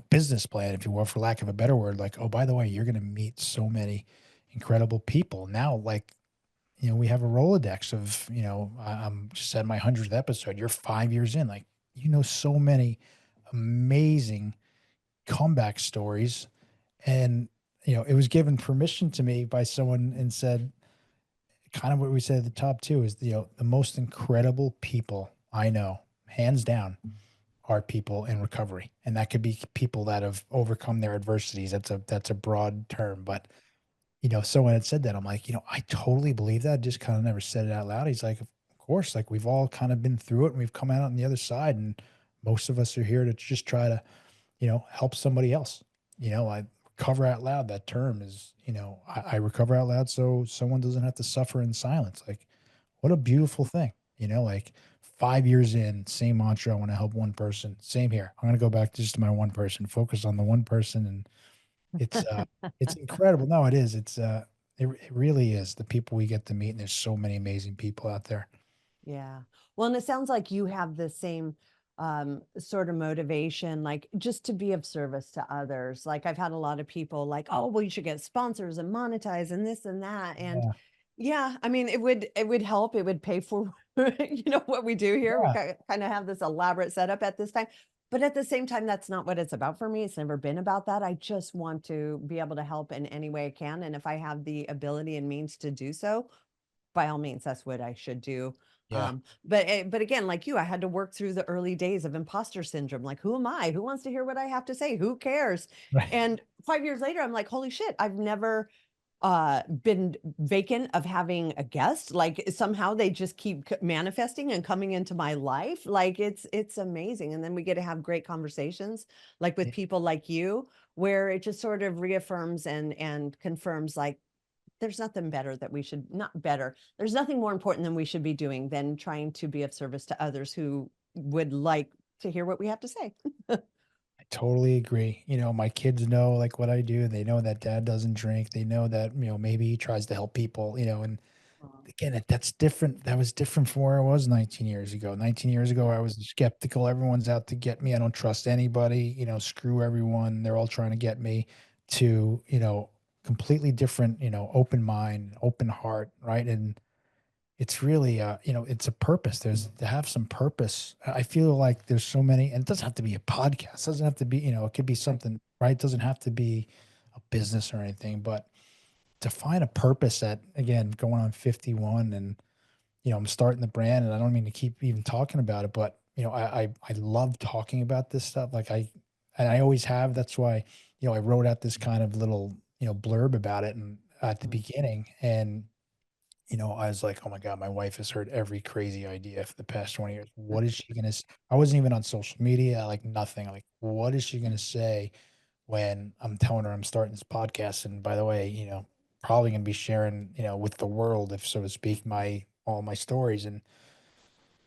business plan, if you will, for lack of a better word. Like, oh, by the way, you're gonna meet so many incredible people. Now, like, we have a Rolodex of, I'm just at my 100th episode. You're 5 years in, like, so many amazing comeback stories. And, it was given permission to me by someone and said, kind of what we said at the top too is the most incredible people I know, hands down, are people in recovery, and that could be people that have overcome their adversities. That's a broad term, but someone had said that. I'm like, I totally believe that. Just kind of never said it out loud. He's like, of course, like we've all kind of been through it and we've come out on the other side, and most of us are here to just try to help somebody else. I recover out loud. That term is, I recover out loud so someone doesn't have to suffer in silence. Like, what a beautiful thing, like 5 years in, same mantra. I want to help one person. Same here. I'm going to go back just to my one person, focus on the one person. And it's incredible. No, it is. It really is the people we get to meet. And there's so many amazing people out there. Yeah. Well, and it sounds like you have the same sort of motivation, like just to be of service to others. Like I've had a lot of people like, oh, well, you should get sponsors and monetize and this and that. And Yeah. yeah, I mean, it would help. It would pay for what we do here. We Yeah. kind of have this elaborate setup at this time. But at the same time, that's not what it's about for me. It's never been about that. I just want to be able to help in any way I can. And if I have the ability and means to do so, by all means, that's what I should do. Yeah. But again, like you, I had to work through the early days of imposter syndrome. Like, who am I? Who wants to hear what I have to say? Who cares? Right. And 5 years later, I'm like, holy shit, I've never been vacant of having a guest. Like somehow they just keep manifesting and coming into my life. Like it's amazing. And then we get to have great conversations, like with Yeah. people like you, where it just sort of reaffirms and confirms like there's nothing better that we should not better. There's nothing more important than we should be doing than trying to be of service to others who would like to hear what we have to say. I totally agree. My kids know like what I do. They know that dad doesn't drink. They know that, maybe he tries to help people, and again, that's different. That was different from where I was 19 years ago. 19 years ago, Yeah. I was skeptical. Everyone's out to get me. I don't trust anybody, screw everyone. They're all trying to get me to, completely different, open mind, open heart, right? And it's really it's a purpose. There's to have some purpose. I feel like there's so many, and it doesn't have to be a podcast. It doesn't have to be, it could be Right. something, right? It doesn't have to be a business or anything, but to find a purpose at, again, going on 51, and I'm starting the brand, and I don't mean to keep even talking about it, but I love talking about this stuff. Like I always have. That's why, I wrote out this kind of little, blurb about it and at the Mhm. beginning. And I was like, oh my God, my wife has heard every crazy idea for the past 20 years. What is she gonna I wasn't even on social media, like nothing. Like, what is she gonna say when I'm telling her I'm starting this podcast? And by the way, probably gonna be sharing, with the world, if so to speak, my all my stories. And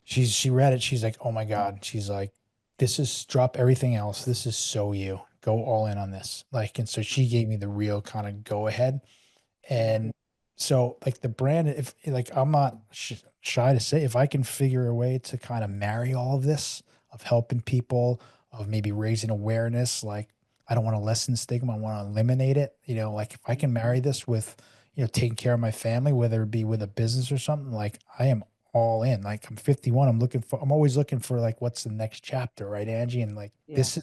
she read it, she's like, oh my God. She's like, this is drop everything else. This is so you. Go all in on this. Like, and so she gave me the real kind of go ahead. Yeah. And so, like the brand, if like I'm not shy to say, if I can figure a way to kind of marry all of this, of helping people, of maybe raising awareness, like I don't want to lessen stigma, I want to eliminate it. Like if I Mhm. can marry this with, taking care of my family, whether it be with a business or something, like I am all in. Like I'm 51, I'm always looking for like what's the next chapter, right, Angie? And like Yeah. this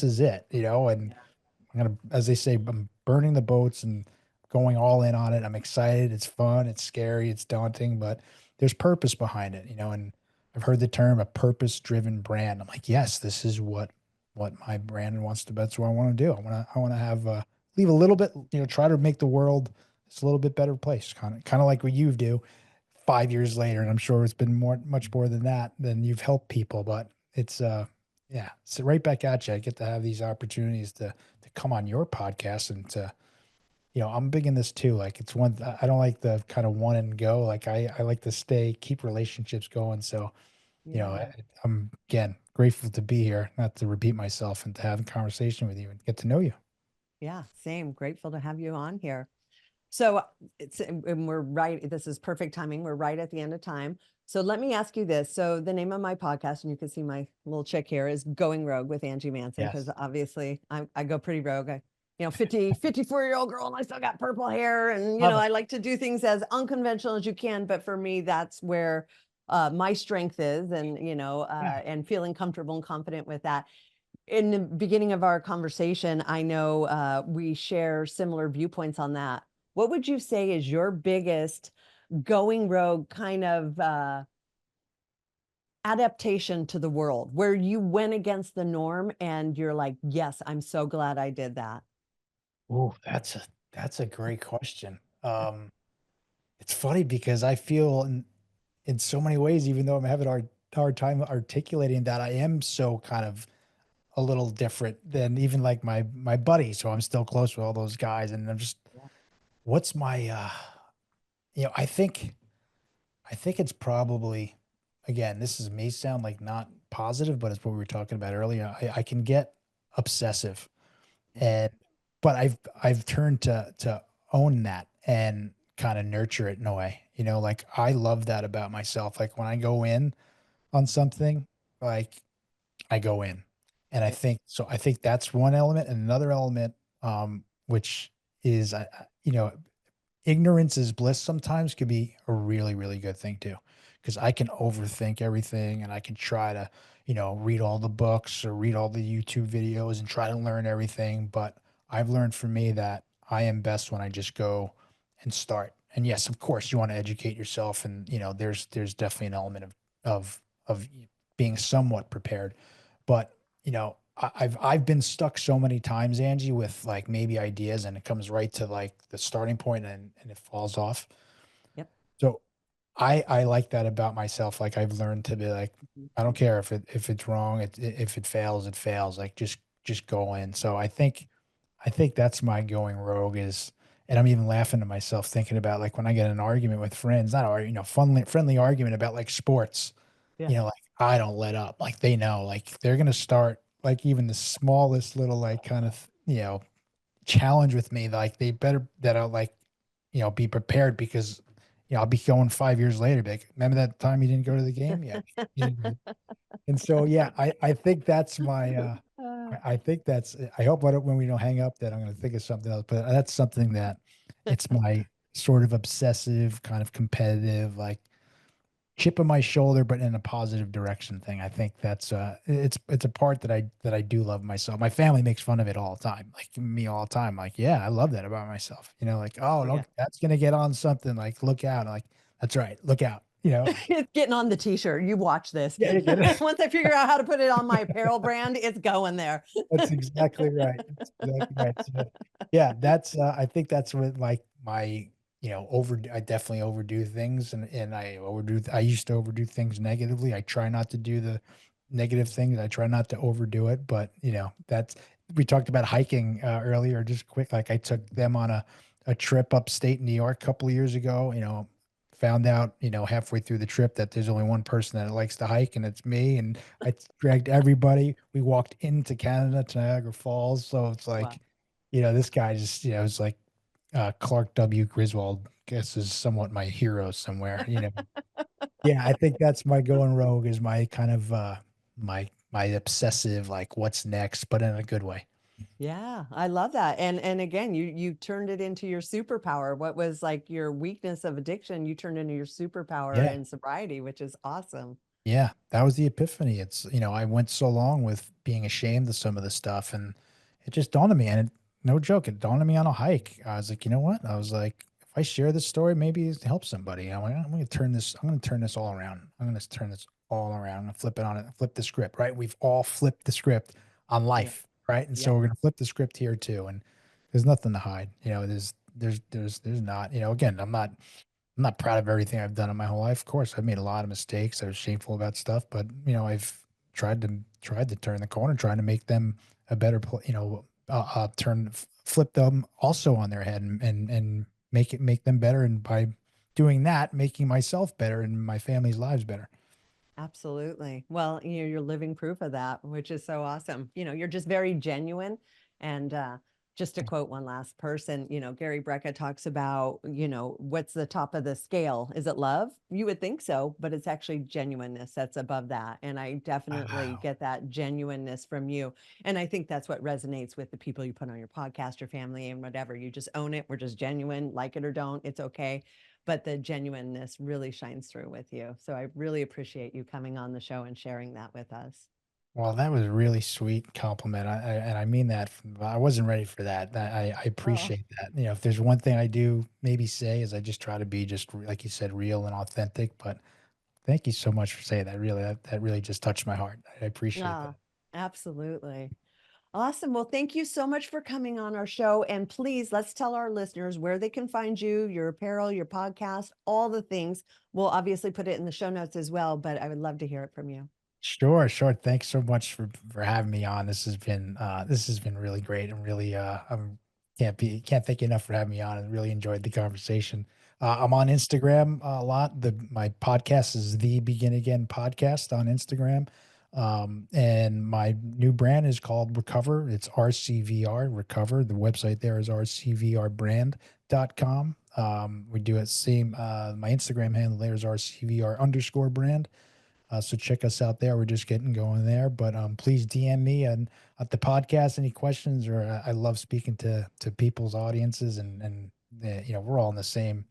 is it, and I'm gonna, as they say, I'm burning the boats and going all in on it. I'm excited. It's fun. It's scary. It's daunting, but there's purpose behind it, and I've heard the term a purpose-driven brand. I'm like, yes, this is what my brand wants to. That's what I want to do. I want to have leave a little bit, try to make the world just a little bit better place. Kind of like what you do 5 years later, and I'm sure it's been much more than that. Than you've helped people, but it's yeah, so right back at you. I get to have these opportunities to come on your podcast and to, I'm big in this too. Like it's one, I don't like the kind of one and go. Like I like to keep relationships going. So, Yeah. I'm again grateful to be here, not to repeat myself, and to have a conversation with you and get to know you. Yeah. Same. Grateful to have you on here. So and we're right. This is perfect timing. We're right at the end of time. So let me ask you this. So the name of my podcast, and you can see my little chick here, is Going Rogue with Angie Manson, because Yes. obviously I go pretty rogue. 54-year-old girl, and I still got purple hair. And, Love it. I like to do things as unconventional as you can. But for me, that's where my strength is, Yeah. and feeling comfortable and confident with that. In the beginning of our conversation, I know we share similar viewpoints on that. What would you say is your biggest going rogue kind of adaptation to the world where you went against the norm and you're like, yes, I'm so glad I did that? Oh, that's a great question. It's funny because I feel in so many ways, even though I'm having a hard time articulating that, I am so kind of a little different than even like my buddies, so I'm still close with all those guys. And I'm just, Yeah. what's my I think it's probably, again, this is may sound like not positive, but it's what we were talking about earlier. I can get obsessive, Yeah. and but I've turned to own that and kind of nurture it in a way. Like I love that about myself. Like when I go in on something, like I go in. And I Yeah. think so. I think that's one element, and another element, which is, ignorance is bliss sometimes could be a really, really good thing too. Because I can overthink everything and I can try to, read all the books or read all the YouTube videos and try to learn everything. But I've learned for me that I am best when I just go and start. And yes, of course, you want to educate yourself, and there's definitely an element of being somewhat prepared. But I've been stuck so many times, Angie, with like maybe ideas, and it comes right to like the starting point, and it falls off. Yep. So I like that about myself. Like I've learned to be like, Mhm. I don't care if it's wrong, if it fails, it fails. Like just go in. So I think that's my going rogue is, and I'm even laughing to myself thinking about like when I get in an argument with friends, not friendly argument about like sports, Yeah. like I don't let up. Like they know, like they're gonna start like even the smallest little like kind of challenge with me. Like they better that I'll like be prepared because I'll be going 5 years later. Be like, remember that time you didn't go to the game? Yeah, you didn't go. And so yeah, I think that's my Uh, I think that's I hope when we don't hang up that I'm gonna think of something else. But that's something that it's my sort of obsessive, kind of competitive, like chip on my shoulder, but in a positive direction thing. I think that's it's a part that I do love myself. My family makes fun of it all the time, like me all the time. Like, yeah, I love that about myself. Like, oh, oh yeah. look, that's gonna get on something. Like, look out. Like, that's right, look out. It's getting on the t-shirt. You watch this. Yeah, you get it. Once I figure out how to put it on my apparel brand, it's going there. That's exactly right. That's exactly right. So, yeah, that's I think that's what like my I definitely overdo things, and I used to overdo things negatively. I try not to do the negative things. I try not to overdo it, but that's we talked about hiking earlier, just quick. Like I took them on a trip upstate New York a couple of years ago, found out, halfway through the trip that there's only one person that likes to hike, and it's me. And I dragged everybody. We walked into Canada to Niagara Falls. So it's Wow. like, this guy just, it's like Clark W. Griswold, guess is somewhat my hero somewhere. Yeah, I think that's my going rogue is my kind of my obsessive, like what's next, but in a good way. Yeah, I love that. And again, you turned it into your superpower. What was like your weakness of addiction, you turned into your superpower Yeah. in sobriety, which is awesome. Yeah, that was the epiphany. It's, I went so long with being ashamed of some of the stuff, and it just dawned on me. And no joke, it dawned on me on a hike. I was like, you know what? I was like, if I share this story, maybe it helps somebody. I'm like, I'm going to turn this all around. I'm going to turn this all around. I'm going to flip it on it, flip the script, right? We've all flipped the script on Yeah. life, right? And so Yep. we're going to flip the script here too. And there's nothing to hide. There's not, again, I'm not proud of everything I've done in my whole life. Of course, I've made a lot of mistakes. I was shameful about stuff, but I've tried to turn the corner, trying to make them a better, flip them also on their head, and make them better. And by doing that, making myself better and my family's lives better. Absolutely. Well, you're living proof of that, which is so awesome. You're just very genuine. And just to quote one last person, Gary Brecka talks about, what's the top of the scale? Is it love? You would think so, but it's actually genuineness that's above that. And I definitely Wow. get that genuineness from you. And I think that's what resonates with the people you put on your podcast, your family, and whatever. You just own it. We're just genuine, like it or don't. It's okay, but the genuineness really shines through with you. So I really appreciate you coming on the show and sharing that with us. Well, that was a really sweet compliment. And I mean that. I wasn't ready for that. I Oh, appreciate that. If there's one thing I do maybe say is I just try to be just like you said, real and authentic. But thank you so much for saying that. Really, that really just touched my heart. I appreciate that. yeah, absolutely. Awesome. Well, thank you so much for coming on our show. And please, let's tell our listeners where they can find you, your apparel, your podcast, all the things. We'll obviously put it in the show notes as well, but I would love to hear it from you. Sure, sure. Thanks so much for having me on. This has been really great and really I'm can't thank you enough for having me on and really enjoyed the conversation. I'm on Instagram a lot. My podcast is the Begin Again podcast on Instagram. And my new brand is called Recover. It's RCVR Recover. The website there is rcvrbrand.com. We do it same my Instagram handle there is RCVR_brand. So check us out there. We're just getting going there, but please DM me and at the podcast any questions. Or I love speaking to people's audiences, and you know we're all in the same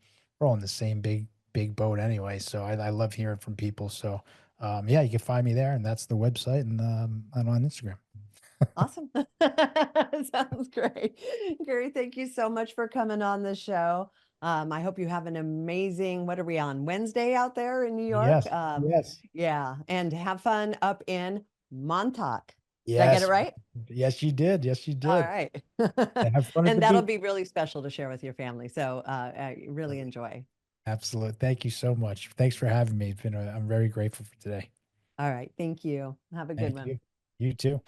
big boat anyway. So I love hearing from people. So yeah, you can find me there, and that's the website, and I'm on Instagram. Awesome. Sounds great. Gary, thank you so much for coming on the show. I hope you have an amazing, what are we on, Wednesday out there in New York? Yes, yes, Yeah, and have fun up in Montauk. Did I get it yes, right? yes. You did. Yes, you All did. right. And have fun at And the that'll beach. be really special to share with your family. So I really enjoy. Absolutely. Thank you so much. Thanks for having me. I'm very grateful for today. All right. Thank you. Have a good Thank one. you. You too.